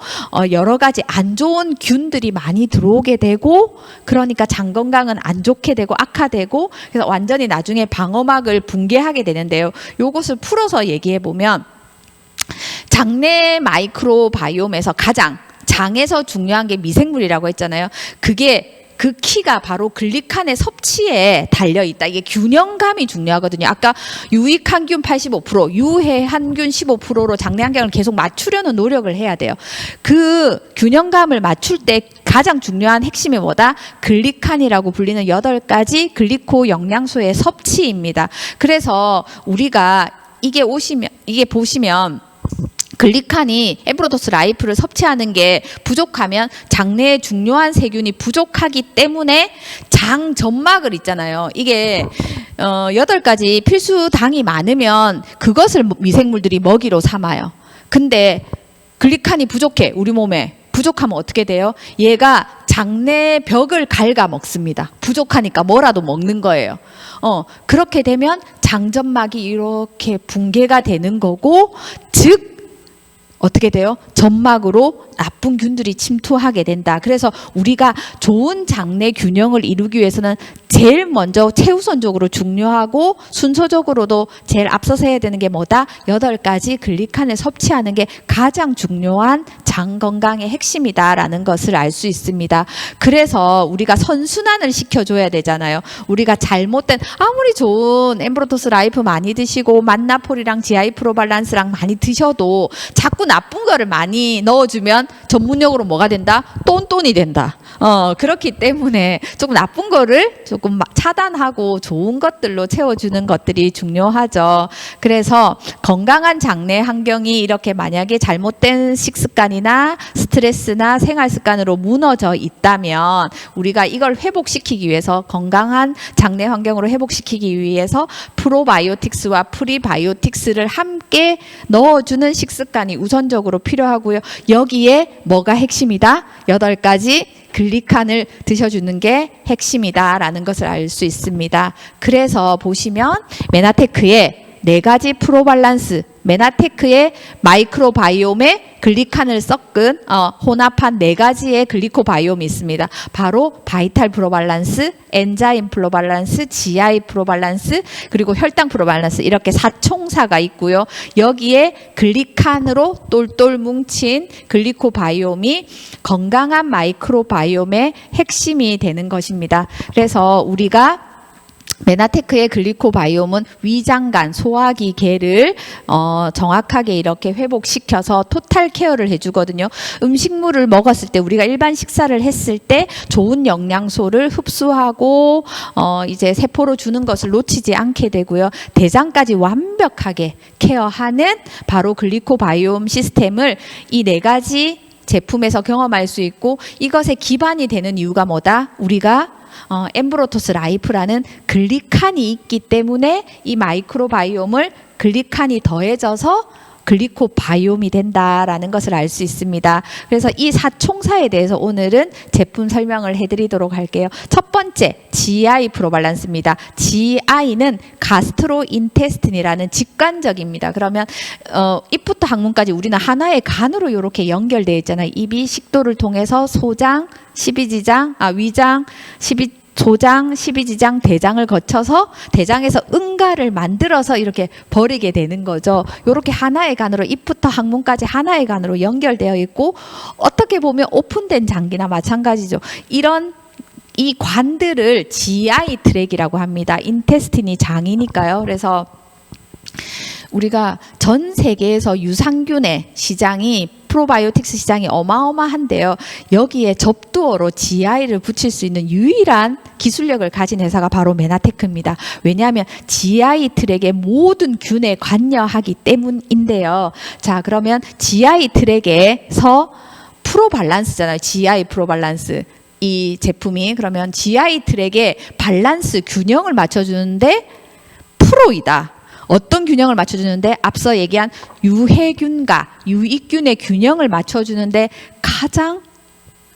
여러 가지 안 좋은 균들이 많이 들어오게 되고 그러니까 장 건강은 안 좋게 되고 악화되고 그래서 완전히 나중에 방어막을 붕괴하게 되는데요. 요것을 풀어서 얘기해 보면 장내 마이크로바이옴에서 가장 장에서 중요한 게 미생물이라고 했잖아요. 그 키가 바로 글리칸의 섭취에 달려있다. 이게 균형감이 중요하거든요. 아까 유익한균 85%, 유해한균 15%로 장내 환경을 계속 맞추려는 노력을 해야 돼요. 그 균형감을 맞출 때 가장 중요한 핵심이 뭐다? 글리칸이라고 불리는 8가지 글리코 영양소의 섭취입니다. 그래서 우리가 이게 보시면 글리칸이 엠브로토스 라이프를 섭취하는 게 부족하면 장내에 중요한 세균이 부족하기 때문에 장 점막을 있잖아요. 이게 8가지 필수 당이 많으면 그것을 미생물들이 먹이로 삼아요. 근데 글리칸이 부족해. 우리 몸에. 부족하면 어떻게 돼요? 얘가 장내 벽을 갉아 먹습니다. 부족하니까 뭐라도 먹는 거예요. 그렇게 되면 장점막이 이렇게 붕괴가 되는 거고 즉 어떻게 돼요? 점막으로 나쁜 균들이 침투하게 된다. 그래서 우리가 좋은 장내 균형을 이루기 위해서는 제일 먼저 최우선적으로 중요하고 순서적으로도 제일 앞서서 해야 되는 게 뭐다? 8가지 글리칸을 섭취하는 게 가장 중요한 장 건강의 핵심이다라는 것을 알 수 있습니다. 그래서 우리가 선순환을 시켜줘야 되잖아요. 우리가 잘못된 아무리 좋은 엠브로토스 라이프 많이 드시고 만나폴이랑 GI 프로밸런스랑 많이 드셔도 자꾸 나쁜 거를 많이 넣어주면 전문용어로 뭐가 된다? 똔똔이 된다. 그렇기 때문에 조금 나쁜 거를 조금 차단하고 좋은 것들로 채워주는 것들이 중요하죠. 그래서 건강한 장내 환경이 이렇게 만약에 잘못된 식습관이나 스트레스나 생활 습관으로 무너져 있다면 우리가 이걸 회복시키기 위해서 건강한 장내 환경으로 회복시키기 위해서 프로바이오틱스와 프리바이오틱스를 함께 넣어주는 식습관이 우선 우선적으로 필요하고요. 여기에 뭐가 핵심이다? 8가지 글리칸을 드셔주는 게 핵심이다라는 것을 알 수 있습니다. 그래서 보시면 메나테크의 4가지 프로발란스, 메나테크의 마이크로바이옴에 글리칸을 섞은 혼합한 4가지의 글리코바이옴이 있습니다. 바로 바이탈 프로발란스, 엔자임 프로발란스, GI 프로발란스, 그리고 혈당 프로발란스, 이렇게 4총사가 있고요. 여기에 글리칸으로 똘똘 뭉친 글리코바이옴이 건강한 마이크로바이옴의 핵심이 되는 것입니다. 그래서 우리가 메나테크의 글리코바이옴은 위장간, 소화기계를 정확하게 이렇게 회복시켜서 토탈 케어를 해주거든요. 음식물을 먹었을 때, 우리가 일반 식사를 했을 때 좋은 영양소를 흡수하고 이제 세포로 주는 것을 놓치지 않게 되고요. 대장까지 완벽하게 케어하는 바로 글리코바이옴 시스템을 이 4가지 제품에서 경험할 수 있고, 이것의 기반이 되는 이유가 뭐다? 우리가 엠브로토스 라이프라는 글리칸이 있기 때문에 이 마이크로바이옴을 글리칸이 더해져서 글리코바이옴이 된다라는 것을 알 수 있습니다. 그래서 이 4총사에 대해서 오늘은 제품 설명을 해드리도록 할게요. 첫 번째, GI 프로발란스입니다. GI는 가스트로인테스틴이라는 직관적입니다. 그러면 입부터 항문까지 우리는 하나의 간으로 이렇게 연결되어 있잖아요. 입이 식도를 통해서 소장, 십이지장, 위장, 소장, 십이지장, 대장을 거쳐서 대장에서 응가를 만들어서 이렇게 버리게 되는 거죠. 이렇게 하나의 간으로, 입부터 항문까지 하나의 간으로 연결되어 있고, 어떻게 보면 오픈된 장기나 마찬가지죠. 이 관들을 GI 트랙이라고 합니다. 인테스틴이 장이니까요. 그래서 우리가 전 세계에서 유산균의 시장이, 프로바이오틱스 시장이 어마어마한데요. 여기에 접두어로 GI를 붙일 수 있는 유일한 기술력을 가진 회사가 바로 메나테크입니다. 왜냐하면 GI 트랙의 모든 균에 관여하기 때문인데요. 자, 그러면 GI 트랙에서 프로발란스잖아요. GI 프로발란스. 이 제품이 그러면 GI 트랙의 밸런스, 균형을 맞춰주는데 프로이다. 어떤 균형을 맞춰주는데? 앞서 얘기한 유해균과 유익균의 균형을 맞춰주는데 가장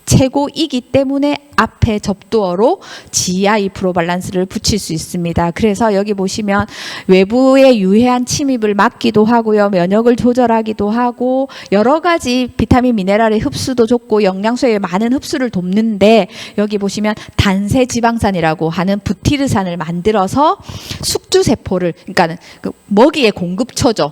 최고이기 때문에 앞에 접두어로 GI 프로발란스를 붙일 수 있습니다. 그래서 여기 보시면 외부의 유해한 침입을 막기도 하고요. 면역을 조절하기도 하고 여러 가지 비타민 미네랄의 흡수도 좋고 영양소의 많은 흡수를 돕는데, 여기 보시면 단세 지방산이라고 하는 부티르산을 만들어서 숙주세포를, 그러니까 그 먹이의 공급처죠.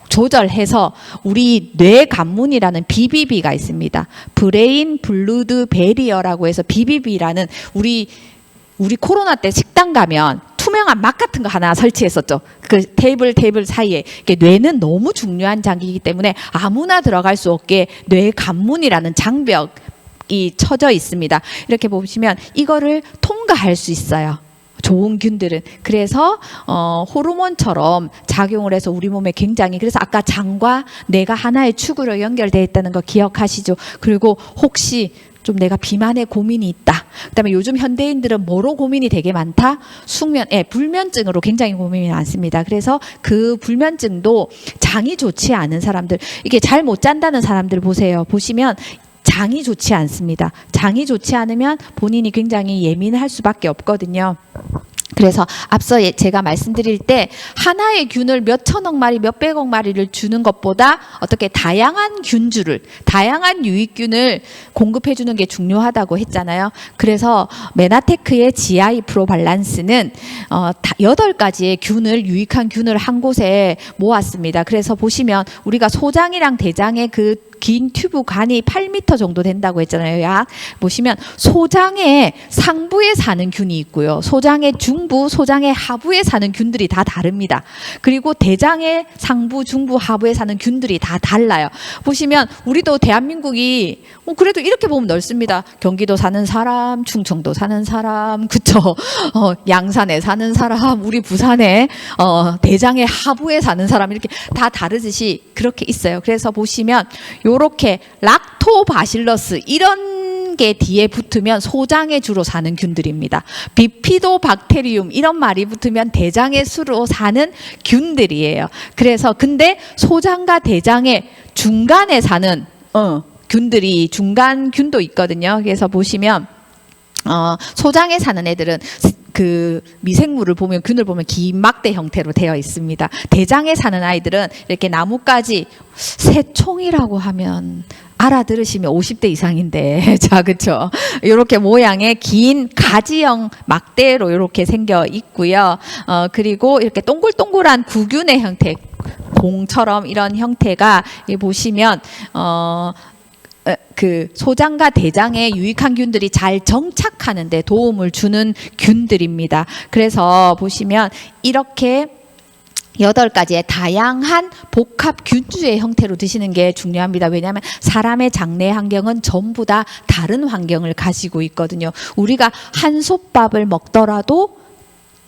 조절해서 우리 뇌 관문이라는 BBB가 있습니다. 브레인 블루드 베리어라고 해서 BBB라는 우리 코로나 때 식당 가면 투명한 막 같은 거 하나 설치했었죠. 그 테이블 사이에. 뇌는 너무 중요한 장기이기 때문에 아무나 들어갈 수 없게 뇌 관문이라는 장벽이 쳐져 있습니다. 이렇게 보시면 이거를 통과할 수 있어요. 좋은 균들은. 그래서 호르몬처럼 작용을 해서 우리 몸에 굉장히, 그래서 아까 장과 뇌가 하나의 축으로 연결되어 있다는 거 기억하시죠? 그리고 혹시 좀 내가 비만에 고민이 있다. 그다음에 요즘 현대인들은 뭐로 고민이 되게 많다? 불면증으로 굉장히 고민이 많습니다. 그래서 그 불면증도 장이 좋지 않은 사람들, 이게 잘 못 잔다는 사람들 보시면 장이 좋지 않습니다. 장이 좋지 않으면 본인이 굉장히 예민할 수밖에 없거든요. 그래서 앞서 제가 말씀드릴 때 하나의 균을 몇 천억 마리, 몇 백억 마리를 주는 것보다 어떻게 다양한 균주를, 다양한 유익균을 공급해 주는 게 중요하다고 했잖아요. 그래서 메나테크의 GI 프로발란스는 8가지의 균을, 유익한 균을 한 곳에 모았습니다. 그래서 보시면 우리가 소장이랑 대장의 그 긴 튜브 간이 8m 정도 된다고 했잖아요. 약 보시면 소장의 상부에 사는 균이 있고요. 소장의 중부, 소장의 하부에 사는 균들이 다 다릅니다. 그리고 대장의 상부, 중부, 하부에 사는 균들이 다 달라요. 보시면 우리도 대한민국이 그래도 이렇게 보면 넓습니다. 경기도 사는 사람, 충청도 사는 사람, 그쵸? 양산에 사는 사람, 우리 부산에 대장의 하부에 사는 사람, 이렇게 다 다르듯이 그렇게 있어요. 그래서 보시면 요렇게 락토바실러스 이런 개 뒤에 붙으면 소장에 주로 사는 균들입니다. 비피도박테리움 이런 말이 붙으면 대장에 주로 사는 균들이에요. 그래서 근데 소장과 대장의 중간에 사는 균들이 중간균도 있거든요. 그래서 보시면 소장에 사는 애들은 그 미생물을 보면 균을 보면 긴 막대 형태로 되어 있습니다. 대장에 사는 아이들은 이렇게 나뭇가지 새총이라고 하면 알아들으시면 50대 이상인데 자 그렇죠. 이렇게 모양의 긴 가지형 막대로 이렇게 생겨 있고요. 그리고 이렇게 동글동글한 구균의 형태, 공처럼 이런 형태가 보시면 그 소장과 대장에 유익한 균들이 잘 정착하는 데 도움을 주는 균들입니다. 그래서 보시면 이렇게 8가지의 다양한 복합 균주의 형태로 드시는 게 중요합니다. 왜냐하면 사람의 장내 환경은 전부 다 다른 환경을 가지고 있거든요. 우리가 한솥밥을 먹더라도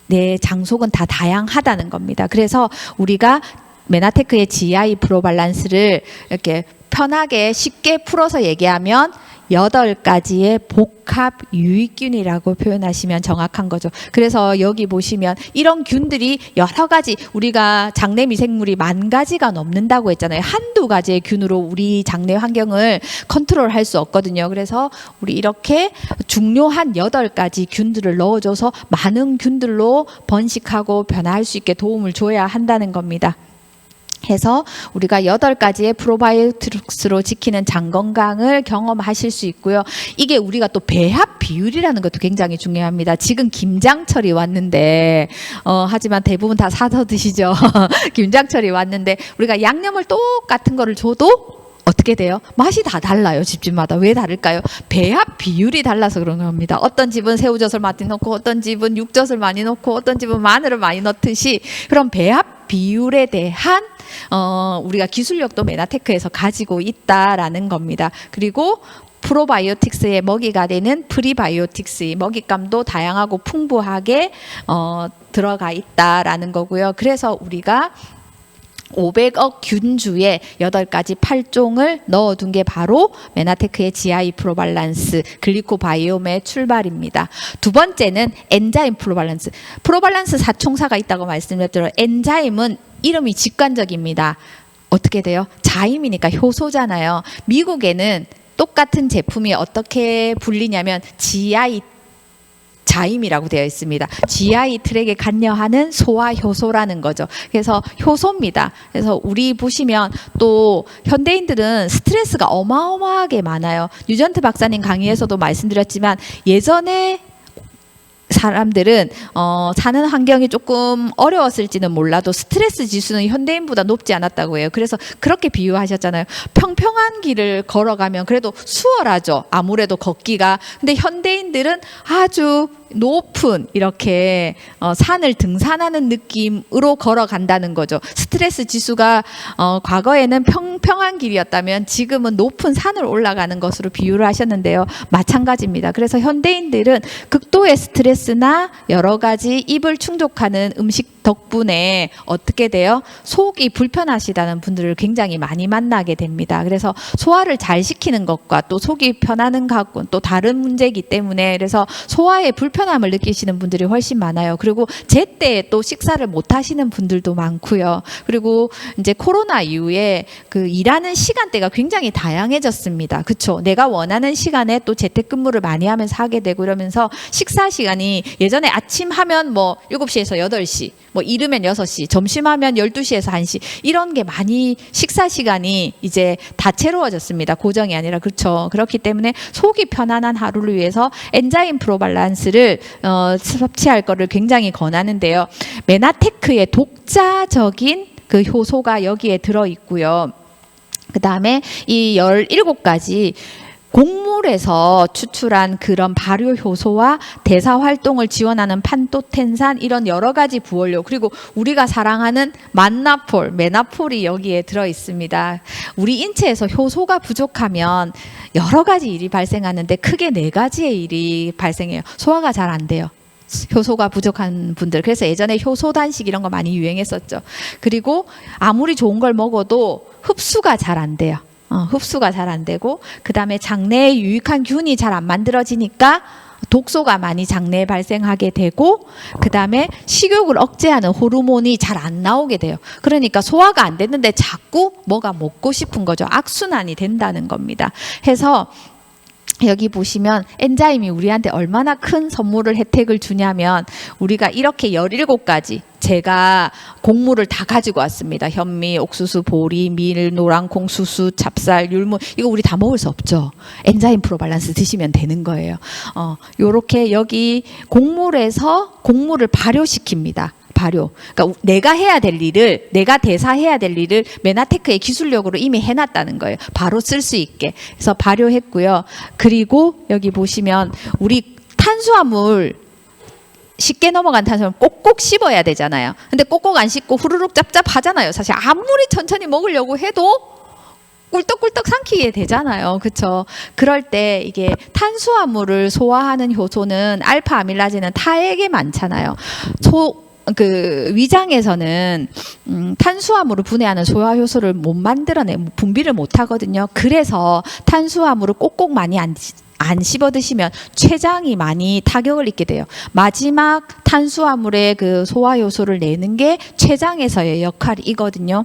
내 장속은 다 다양하다는 겁니다. 그래서 우리가 메나테크의 GI 프로발란스를 이렇게 편하게 쉽게 풀어서 얘기하면 8가지의 복합 유익균이라고 표현하시면 정확한 거죠. 그래서 여기 보시면 이런 균들이 여러 가지, 우리가 장내 미생물이 10,000가지가 넘는다고 했잖아요. 한두 가지의 균으로 우리 장내 환경을 컨트롤할 수 없거든요. 그래서 우리 이렇게 중요한 8가지 균들을 넣어줘서 많은 균들로 번식하고 변화할 수 있게 도움을 줘야 한다는 겁니다. 해서 우리가 8가지의 프로바이오틱스로 지키는 장 건강을 경험하실 수 있고요. 이게 우리가 또 배합 비율이라는 것도 굉장히 중요합니다. 지금 김장철이 왔는데 하지만 대부분 다 사서 드시죠. 김장철이 왔는데 우리가 양념을 똑같은 거를 줘도 어떻게 돼요? 맛이 다 달라요. 집집마다. 왜 다를까요? 배합 비율이 달라서 그런 겁니다. 어떤 집은 새우젓을 많이 넣고 어떤 집은 육젓을 많이 넣고 어떤 집은 마늘을 많이 넣듯이 그런 배합 비율에 대한 우리가 기술력도 메나테크에서 가지고 있다라는 겁니다. 그리고 프로바이오틱스의 먹이가 되는 프리바이오틱스의 먹잇감도 다양하고 풍부하게 들어가 있다라는 거고요. 그래서 우리가 500억 균주에 8가지 8종을 넣어둔 게 바로 메나테크의 GI 프로발란스 글리코바이옴의 출발입니다. 두 번째는 엔자임 프로발란스. 프로발란스 4총사가 있다고 말씀드렸죠. 엔자임은 이름이 직관적입니다. 어떻게 돼요? 자임이니까 효소잖아요. 미국에는 똑같은 제품이 어떻게 불리냐면 GI 자임이라고 되어 있습니다. GI 트랙에 관여하는 소화 효소라는 거죠. 그래서 효소입니다. 그래서 우리 보시면 또 현대인들은 스트레스가 어마어마하게 많아요. 뉴전트 박사님 강의에서도 말씀드렸지만 예전에 사람들은 사는 환경이 조금 어려웠을지는 몰라도 스트레스 지수는 현대인보다 높지 않았다고 해요. 그래서 그렇게 비유하셨잖아요. 평평한 길을 걸어가면 그래도 수월하죠. 아무래도 걷기가. 근데 현대인들은 아주 높은 이렇게 산을 등산하는 느낌으로 걸어간다는 거죠. 스트레스 지수가 과거에는 평평한 길이었다면 지금은 높은 산을 올라가는 것으로 비유를 하셨는데요. 마찬가지입니다. 그래서 현대인들은 극도의 스트레스나 여러 가지 입을 충족하는 음식 덕분에 어떻게 돼요? 속이 불편하시다는 분들을 굉장히 많이 만나게 됩니다. 그래서 소화를 잘 시키는 것과 또 속이 편하는 것과 또 다른 문제이기 때문에 그래서 소화에 불편함을 느끼시는 분들이 훨씬 많아요. 그리고 제때 또 식사를 못 하시는 분들도 많고요. 그리고 이제 코로나 이후에 그 일하는 시간대가 굉장히 다양해졌습니다. 그렇죠? 내가 원하는 시간에 또 재택근무를 많이 하면서 하게 되고 이러면서 식사 시간이 예전에 아침 하면 뭐 7시에서 8시, 뭐 이르면 6시, 점심하면 12시에서 1시 이런 게 많이 식사 시간이 이제 다채로워졌습니다. 고정이 아니라. 그렇죠. 그렇기 때문에 속이 편안한 하루를 위해서 엔자임 프로발란스를 섭취할 거를 굉장히 권하는데요. 메나테크의 독자적인 그 효소가 여기에 들어 있고요. 그 다음에 이 17가지 곡물에서 추출한 그런 발효 효소와 대사 활동을 지원하는 판토텐산 이런 여러 가지 부원료 그리고 우리가 사랑하는 만나폴, 메나폴이 여기에 들어 있습니다. 우리 인체에서 효소가 부족하면 여러 가지 일이 발생하는데 크게 4가지의 일이 발생해요. 소화가 잘 안 돼요. 효소가 부족한 분들. 그래서 예전에 효소 단식 이런 거 많이 유행했었죠. 그리고 아무리 좋은 걸 먹어도 흡수가 잘 안 돼요. 흡수가 잘 안 되고, 그 다음에 장내에 유익한 균이 잘 안 만들어지니까 독소가 많이 장내에 발생하게 되고, 그 다음에 식욕을 억제하는 호르몬이 잘 안 나오게 돼요. 그러니까 소화가 안 됐는데 자꾸 뭐가 먹고 싶은 거죠. 악순환이 된다는 겁니다. 해서 여기 보시면 엔자임이 우리한테 얼마나 큰 선물을 혜택을 주냐면, 우리가 이렇게 17가지 제가 곡물을 다 가지고 왔습니다. 현미, 옥수수, 보리, 밀, 노랑콩, 수수, 찹쌀, 율무, 이거 우리 다 먹을 수 없죠. 엔자임 프로밸런스 드시면 되는 거예요. 요렇게 여기 곡물에서 곡물을 발효시킵니다. 발효. 그러니까 내가 해야 될 일을, 내가 대사해야 될 일을 메나테크의 기술력으로 이미 해놨다는 거예요. 바로 쓸 수 있게. 그래서 발효했고요. 그리고 여기 보시면 우리 탄수화물, 쉽게 넘어간 탄수화물 꼭꼭 씹어야 되잖아요. 근데 꼭꼭 안 씹고 후루룩 짭짭하잖아요. 사실 아무리 천천히 먹으려고 해도 꿀떡꿀떡 삼키게 되잖아요. 그렇죠? 그럴 때 이게 탄수화물을 소화하는 효소는 알파 아밀라제는 타액에 많잖아요. 위장에서는 탄수화물을 분해하는 소화 효소를 못 만들어내, 분비를 못 하거든요. 그래서 탄수화물을 꼭꼭 많이 안 씹어 드시면 췌장이 많이 타격을 입게 돼요. 마지막 탄수화물의 그 소화 효소를 내는 게 췌장에서의 역할이거든요.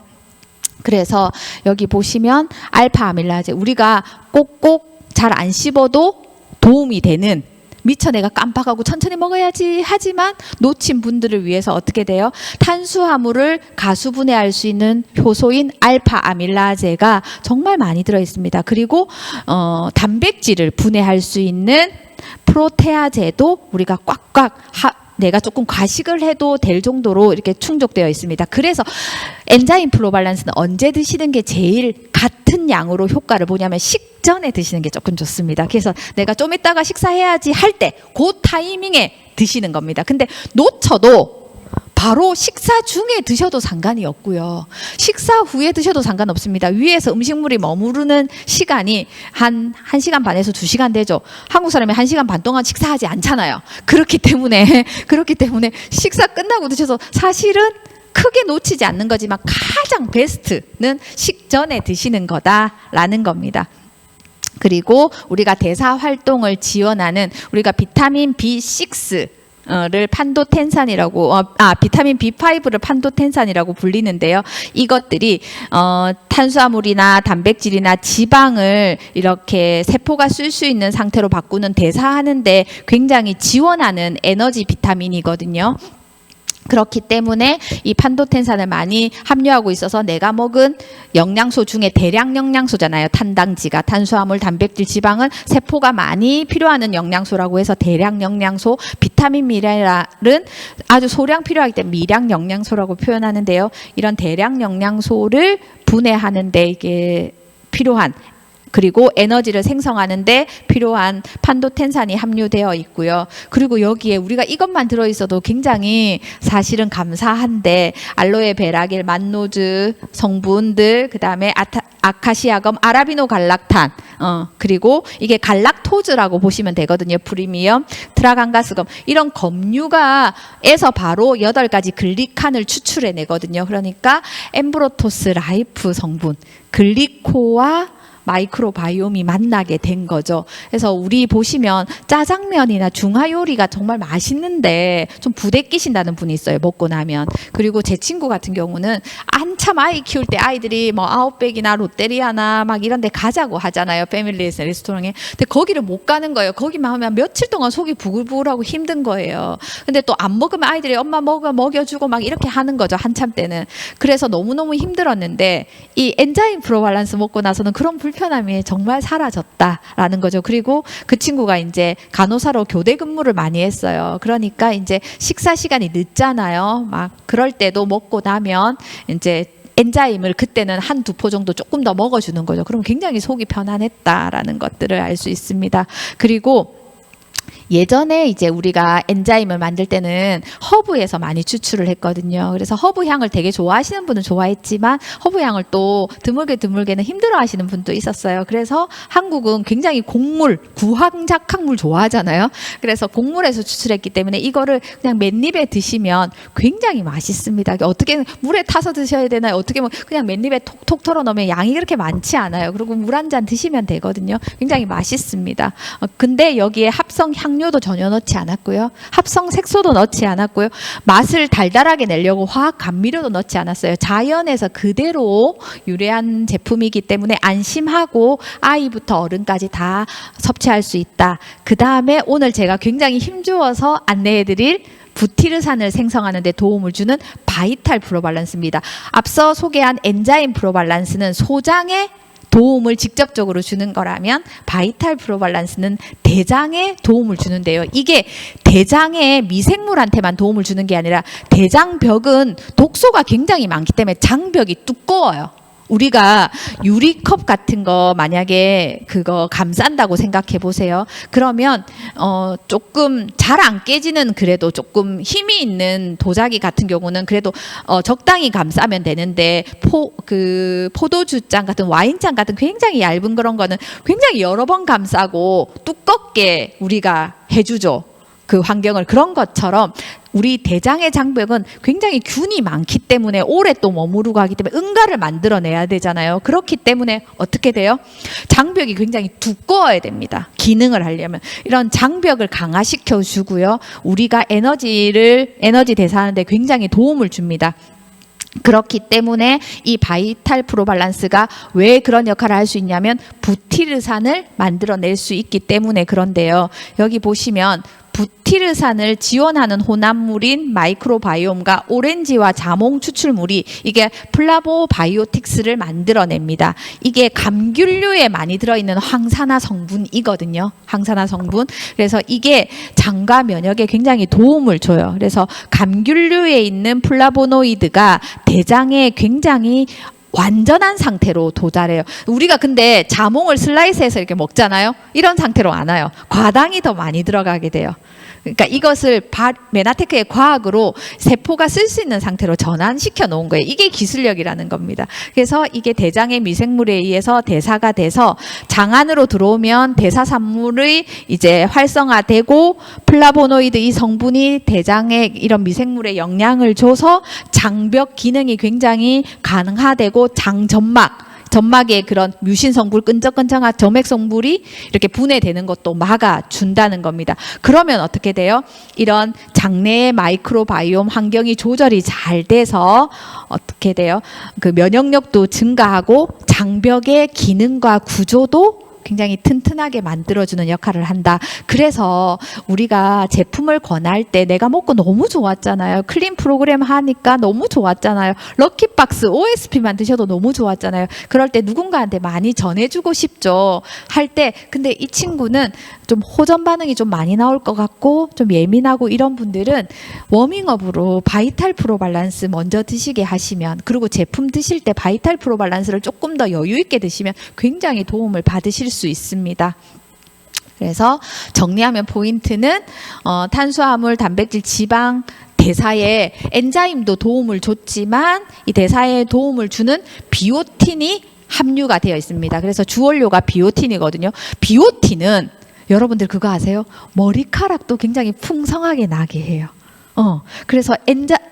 그래서 여기 보시면 알파 아밀라제, 우리가 꼭꼭 잘 안 씹어도 도움이 되는, 미처 내가 깜빡하고 천천히 먹어야지 하지만 놓친 분들을 위해서 어떻게 돼요? 탄수화물을 가수분해할 수 있는 효소인 알파 아밀라제가 정말 많이 들어 있습니다. 그리고 단백질을 분해할 수 있는 프로테아제도 우리가 꽉꽉 내가 조금 과식을 해도 될 정도로 이렇게 충족되어 있습니다. 그래서 엔자임 프로밸런스는 언제 드시는 게 제일 같은 양으로 효과를 보냐면 식전에 드시는 게 조금 좋습니다. 그래서 내가 좀 이따가 식사해야지 할 때 그 타이밍에 드시는 겁니다. 근데 놓쳐도 바로 식사 중에 드셔도 상관이 없고요. 식사 후에 드셔도 상관없습니다. 위에서 음식물이 머무르는 시간이 한 1시간 반에서 2시간 되죠. 한국 사람이 1시간 반 동안 식사하지 않잖아요. 그렇기 때문에 식사 끝나고 드셔서 사실은 크게 놓치지 않는 거지만 가장 베스트는 식전에 드시는 거다라는 겁니다. 그리고 우리가 대사 활동을 지원하는, 우리가 비타민 B6 를 판도텐산이라고, 비타민 B5를 판도텐산이라고 불리는데요. 이것들이 탄수화물이나 단백질이나 지방을 이렇게 세포가 쓸 수 있는 상태로 바꾸는, 대사하는데 굉장히 지원하는 에너지 비타민이거든요. 그렇기 때문에 이 판도텐산을 많이 함유하고 있어서 내가 먹은 영양소 중에 대량 영양소잖아요. 탄당지가, 탄수화물, 단백질, 지방은 세포가 많이 필요하는 영양소라고 해서 대량 영양소, 비타민, 미네랄은 아주 소량 필요하기 때문에 미량 영양소라고 표현하는데요. 이런 대량 영양소를 분해하는데 이게 필요한, 그리고 에너지를 생성하는데 필요한 판도텐산이 함유되어 있고요. 그리고 여기에 우리가 이것만 들어있어도 굉장히 사실은 감사한데, 알로에 베라길, 만노즈 성분들, 그 다음에 아카시아검, 아라비노 갈락탄, 그리고 이게 갈락토즈라고 보시면 되거든요. 프리미엄, 트라간가스검, 이런 검유가에서 바로 8가지 글리칸을 추출해내거든요. 그러니까 엠브로토스 라이프 성분, 글리코와 마이크로바이옴이 만나게 된 거죠. 그래서 우리 보시면 짜장면이나 중화 요리가 정말 맛있는데 좀 부대끼신다는 분이 있어요. 먹고 나면. 그리고 제 친구 같은 경우는 한참 아이 키울 때 아이들이 뭐 아웃백이나 롯데리아나 막 이런 데 가자고 하잖아요. 패밀리에서 레스토랑에. 근데 거기를 못 가는 거예요. 거기만 하면 며칠 동안 속이 부글부글하고 힘든 거예요. 근데 또 안 먹으면 아이들이 엄마 먹여주고 막 이렇게 하는 거죠. 한참 때는. 그래서 너무너무 힘들었는데 이 엔자임 프로밸런스 먹고 나서는 그런 불편함이 정말 사라졌다라는 거죠. 그리고 그 친구가 이제 간호사로 교대 근무를 많이 했어요. 그러니까 이제 식사 시간이 늦잖아요. 막 그럴 때도 먹고 나면 이제 엔자임을 그때는 1-2포 정도 조금 더 먹어주는 거죠. 그럼 굉장히 속이 편안했다라는 것들을 알 수 있습니다. 그리고 예전에 이제 우리가 엔자임을 만들 때는 허브에서 많이 추출을 했거든요. 그래서 허브 향을 되게 좋아하시는 분은 좋아했지만 허브 향을 또 드물게는 힘들어하시는 분도 있었어요. 그래서 한국은 굉장히 곡물, 구황작황물 좋아하잖아요. 그래서 곡물에서 추출했기 때문에 이거를 그냥 맨입에 드시면 굉장히 맛있습니다. 어떻게 물에 타서 드셔야 되나요? 어떻게 그냥 맨입에 톡톡 털어 넣으면 양이 그렇게 많지 않아요. 그리고 물 한 잔 드시면 되거든요. 굉장히 맛있습니다. 근데 여기에 합성 향료도 전혀 넣지 않았고요. 합성 색소도 넣지 않았고요. 맛을 달달하게 내려고 화학 감미료도 넣지 않았어요. 자연에서 그대로 유래한 제품이기 때문에 안심하고 아이부터 어른까지 다 섭취할 수 있다. 그 다음에 오늘 제가 굉장히 힘주어서 안내해드릴 부티르산을 생성하는 데 도움을 주는 바이탈 프로발란스입니다. 앞서 소개한 엔자임 프로발란스는 소장에 도움을 직접적으로 주는 거라면 바이탈 프로발란스는 대장에 도움을 주는데요. 이게 대장의 미생물한테만 도움을 주는 게 아니라 대장벽은 독소가 굉장히 많기 때문에 장벽이 두꺼워요. 우리가 유리컵 같은 거 만약에 그거 감싼다고 생각해 보세요. 그러면 조금 잘 안 깨지는 그래도 조금 힘이 있는 도자기 같은 경우는 그래도 적당히 감싸면 되는데 포도주잔 같은 와인잔 같은 굉장히 얇은 그런 거는 굉장히 여러 번 감싸고 두껍게 우리가 해주죠. 그 환경을. 그런 것처럼 우리 대장의 장벽은 굉장히 균이 많기 때문에 오래 또 머무르고 하기 때문에 응가를 만들어내야 되잖아요. 그렇기 때문에 어떻게 돼요? 장벽이 굉장히 두꺼워야 됩니다. 기능을 하려면. 이런 장벽을 강화시켜 주고요. 우리가 에너지 대사하는데 굉장히 도움을 줍니다. 그렇기 때문에 이 바이탈 프로발란스가 왜 그런 역할을 할 수 있냐면 부티르산을 만들어낼 수 있기 때문에 그런데요. 여기 보시면 부티르산을 지원하는 혼합물인 마이크로바이옴과 오렌지와 자몽 추출물이 이게 플라보바이오틱스를 만들어냅니다. 이게 감귤류에 많이 들어있는 항산화 성분이거든요. 항산화 성분. 그래서 이게 장과 면역에 굉장히 도움을 줘요. 그래서 감귤류에 있는 플라보노이드가 대장에 굉장히 완전한 상태로 도달해요. 우리가 근데 자몽을 슬라이스해서 이렇게 먹잖아요. 이런 상태로 안 와요. 과당이 더 많이 들어가게 돼요. 그러니까 이것을 메나테크의 과학으로 세포가 쓸 수 있는 상태로 전환시켜 놓은 거예요. 이게 기술력이라는 겁니다. 그래서 이게 대장의 미생물에 의해서 대사가 돼서 장 안으로 들어오면 대사산물의 이제 활성화되고 플라보노이드 이 성분이 대장에 이런 미생물에 영향을 줘서 장벽 기능이 굉장히 가능화되고 점막에 그런 뮤신 성분, 끈적끈적한 점액 성분이 이렇게 분해되는 것도 막아준다는 겁니다. 그러면 어떻게 돼요? 이런 장내의 마이크로바이옴 환경이 조절이 잘 돼서 어떻게 돼요? 그 면역력도 증가하고 장벽의 기능과 구조도 굉장히 튼튼하게 만들어주는 역할을 한다. 그래서 우리가 제품을 권할 때 내가 먹고 너무 좋았잖아요. 클린 프로그램 하니까 너무 좋았잖아요. 럭키박스 OSP만 드셔도 너무 좋았잖아요. 그럴 때 누군가한테 많이 전해주고 싶죠. 할 때 근데 이 친구는 좀 호전 반응이 좀 많이 나올 것 같고 좀 예민하고 이런 분들은 워밍업으로 바이탈 프로발란스 먼저 드시게 하시면 그리고 제품 드실 때 바이탈 프로발란스를 조금 더 여유 있게 드시면 굉장히 도움을 받으실 수 있습니다. 그래서 정리하면 포인트는 탄수화물, 단백질, 지방 대사에 엔자임도 도움을 줬지만 이 대사에 도움을 주는 비오틴이 함유가 되어 있습니다. 그래서 주원료가 비오틴이거든요. 비오틴은 여러분들 그거 아세요? 머리카락도 굉장히 풍성하게 나게 해요. 그래서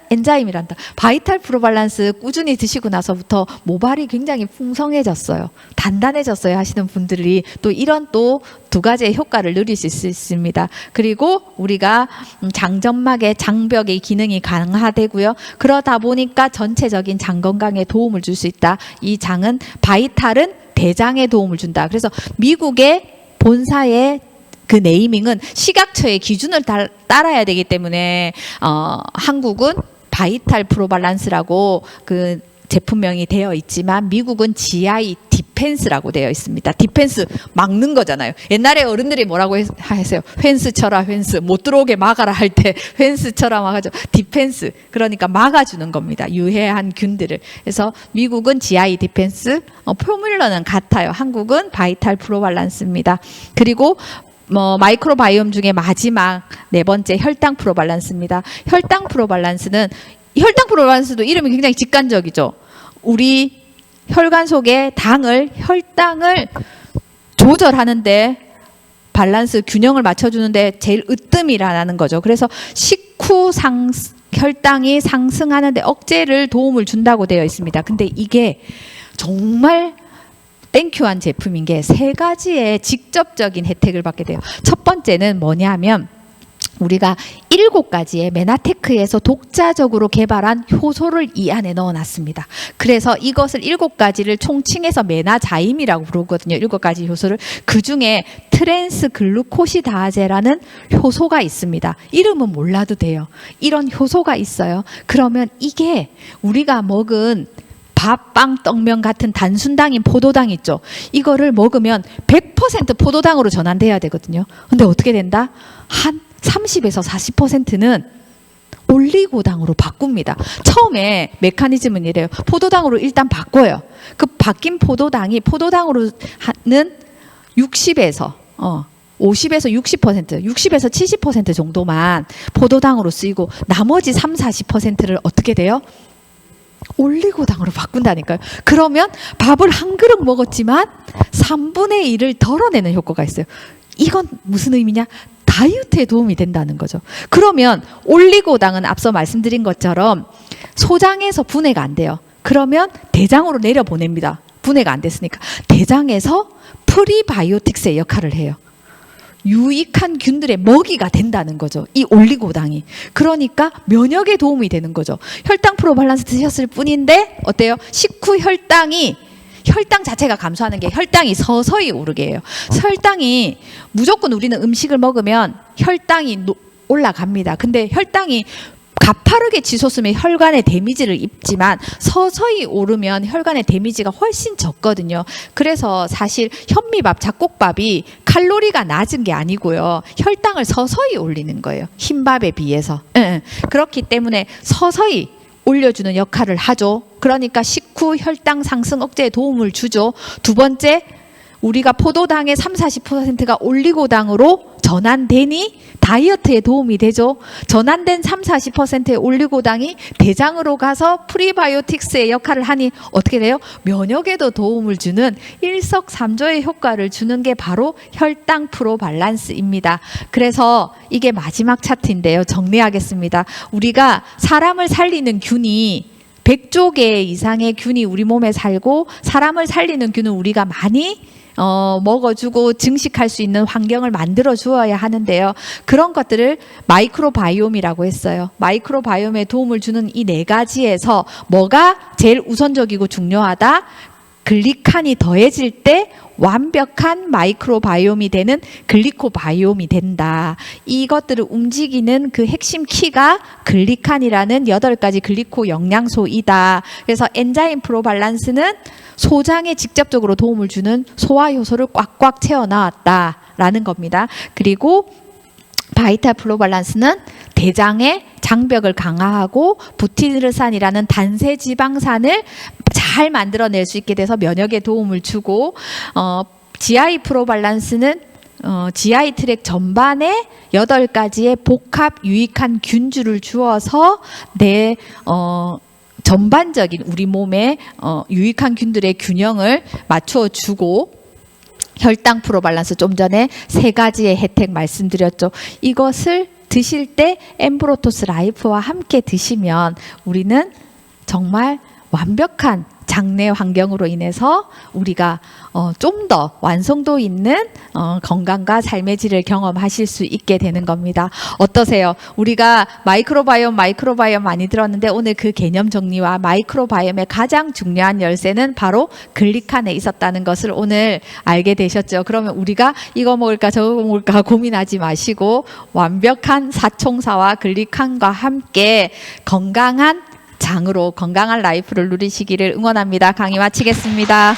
엔자임이란다. 바이탈 프로발란스 꾸준히 드시고 나서부터 모발이 굉장히 풍성해졌어요. 단단해졌어요 하시는 분들이 또 이런 또 두 가지의 효과를 누리실 수 있습니다. 그리고 우리가 장점막의 장벽의 기능이 강화되고요. 그러다 보니까 전체적인 장 건강에 도움을 줄 수 있다. 이 장은 바이탈은 대장에 도움을 준다. 그래서 미국의 본사의 그 네이밍은 식약처의 기준을 따라야 되기 때문에 한국은 바이탈 프로발란스라고 그 제품명이 되어 있지만 미국은 GI 디펜스라고 되어 있습니다. 디펜스 막는 거잖아요. 옛날에 어른들이 뭐라고 하세요? 펜스 쳐라 펜스. 못 들어오게 막아라 할 때 펜스 쳐라 막아줘. 디펜스. 그러니까 막아주는 겁니다. 유해한 균들을. 그래서 미국은 GI 디펜스, 포뮬러는 같아요. 한국은 바이탈 프로발란스입니다. 그리고 마이크로바이옴 중에 마지막 네 번째 혈당 프로밸런스입니다. 혈당 프로밸런스도 이름이 굉장히 직관적이죠. 우리 혈관 속의 혈당을 조절하는데 밸런스 균형을 맞춰주는데 제일 으뜸이라는 거죠. 그래서 식후 혈당이 상승하는데 억제를 도움을 준다고 되어 있습니다. 근데 이게 정말 땡큐한 제품인 게 세 가지의 직접적인 혜택을 받게 돼요. 첫 번째는 뭐냐면 우리가 7가지의 메나테크에서 독자적으로 개발한 효소를 이 안에 넣어놨습니다. 그래서 이것을 7가지를 총칭해서 메나자임이라고 부르거든요. 7가지 효소를. 그중에 트랜스글루코시다제라는 효소가 있습니다. 이름은 몰라도 돼요. 이런 효소가 있어요. 그러면 이게 우리가 먹은 밥, 빵, 떡면 같은 단순당인 포도당 있죠. 이거를 먹으면 100% 포도당으로 전환돼야 되거든요. 근데 어떻게 된다? 한 30에서 40%는 올리고당으로 바꿉니다. 처음에 메커니즘은 이래요. 포도당으로 일단 바꿔요. 그 바뀐 포도당이 포도당으로 하는 60에서 60에서 70% 정도만 포도당으로 쓰이고 나머지 40%를 어떻게 돼요? 올리고당으로 바꾼다니까요. 그러면 밥을 한 그릇 먹었지만 3분의 1을 덜어내는 효과가 있어요. 이건 무슨 의미냐? 다이어트에 도움이 된다는 거죠. 그러면 올리고당은 앞서 말씀드린 것처럼 소장에서 분해가 안 돼요. 그러면 대장으로 내려보냅니다. 분해가 안 됐으니까. 대장에서 프리바이오틱스의 역할을 해요. 유익한 균들의 먹이가 된다는 거죠. 이 올리고당이. 그러니까 면역에 도움이 되는 거죠. 혈당 프로밸런스 드셨을 뿐인데 어때요? 식후 혈당 자체가 감소하는 게 혈당이 서서히 오르게 해요. 혈당이 무조건 우리는 음식을 먹으면 혈당이 올라갑니다. 근데 혈당이 가파르게 치솟으면 혈관에 데미지를 입지만 서서히 오르면 혈관의 데미지가 훨씬 적거든요. 그래서 사실 현미밥, 잡곡밥이 칼로리가 낮은 게 아니고요. 혈당을 서서히 올리는 거예요. 흰밥에 비해서. 그렇기 때문에 서서히 올려주는 역할을 하죠. 그러니까 식후 혈당 상승 억제에 도움을 주죠. 두 번째, 우리가 포도당의 30-40%가 올리고당으로 전환되니 다이어트에 도움이 되죠. 전환된 30-40%의 올리고당이 대장으로 가서 프리바이오틱스의 역할을 하니 어떻게 돼요? 면역에도 도움을 주는 일석삼조의 효과를 주는 게 바로 혈당 프로밸런스입니다. 그래서 이게 마지막 차트인데요. 정리하겠습니다. 우리가 사람을 살리는 균이 100조 개 이상의 균이 우리 몸에 살고 사람을 살리는 균은 우리가 많이 먹어주고 증식할 수 있는 환경을 만들어 주어야 하는데요. 그런 것들을 마이크로바이옴이라고 했어요. 마이크로바이옴에 도움을 주는 이 4가지에서 뭐가 제일 우선적이고 중요하다? 글리칸이 더해질 때 완벽한 마이크로바이옴이 되는 글리코바이옴이 된다. 이것들을 움직이는 그 핵심 키가 글리칸이라는 8가지 글리코 영양소이다. 그래서 엔자임 프로밸런스는 소장에 직접적으로 도움을 주는 소화 효소를 꽉꽉 채워 나왔다라는 겁니다. 그리고 바이탈 프로밸런스는 대장의 장벽을 강화하고 부티르산이라는 단세 지방산을 잘 만들어낼 수 있게 돼서 면역에 도움을 주고 GI 프로밸런스는 GI 트랙 전반에 8가지의 복합 유익한 균주를 주어서 내 전반적인 우리 몸의 유익한 균들의 균형을 맞춰주고 혈당 프로밸런스 좀 전에 3가지의 혜택 말씀드렸죠. 이것을 드실 때 엠브로토스 라이프와 함께 드시면 우리는 정말 완벽한 장내 환경으로 인해서 우리가 좀 더 완성도 있는 건강과 삶의 질을 경험하실 수 있게 되는 겁니다. 어떠세요? 우리가 마이크로바이옴 많이 들었는데 오늘 그 개념 정리와 마이크로바이옴의 가장 중요한 열쇠는 바로 글리칸에 있었다는 것을 오늘 알게 되셨죠. 그러면 우리가 이거 먹을까 저거 먹을까 고민하지 마시고 완벽한 사총사와 글리칸과 함께 건강한 장으로 건강한 라이프를 누리시기를 응원합니다. 강의 마치겠습니다.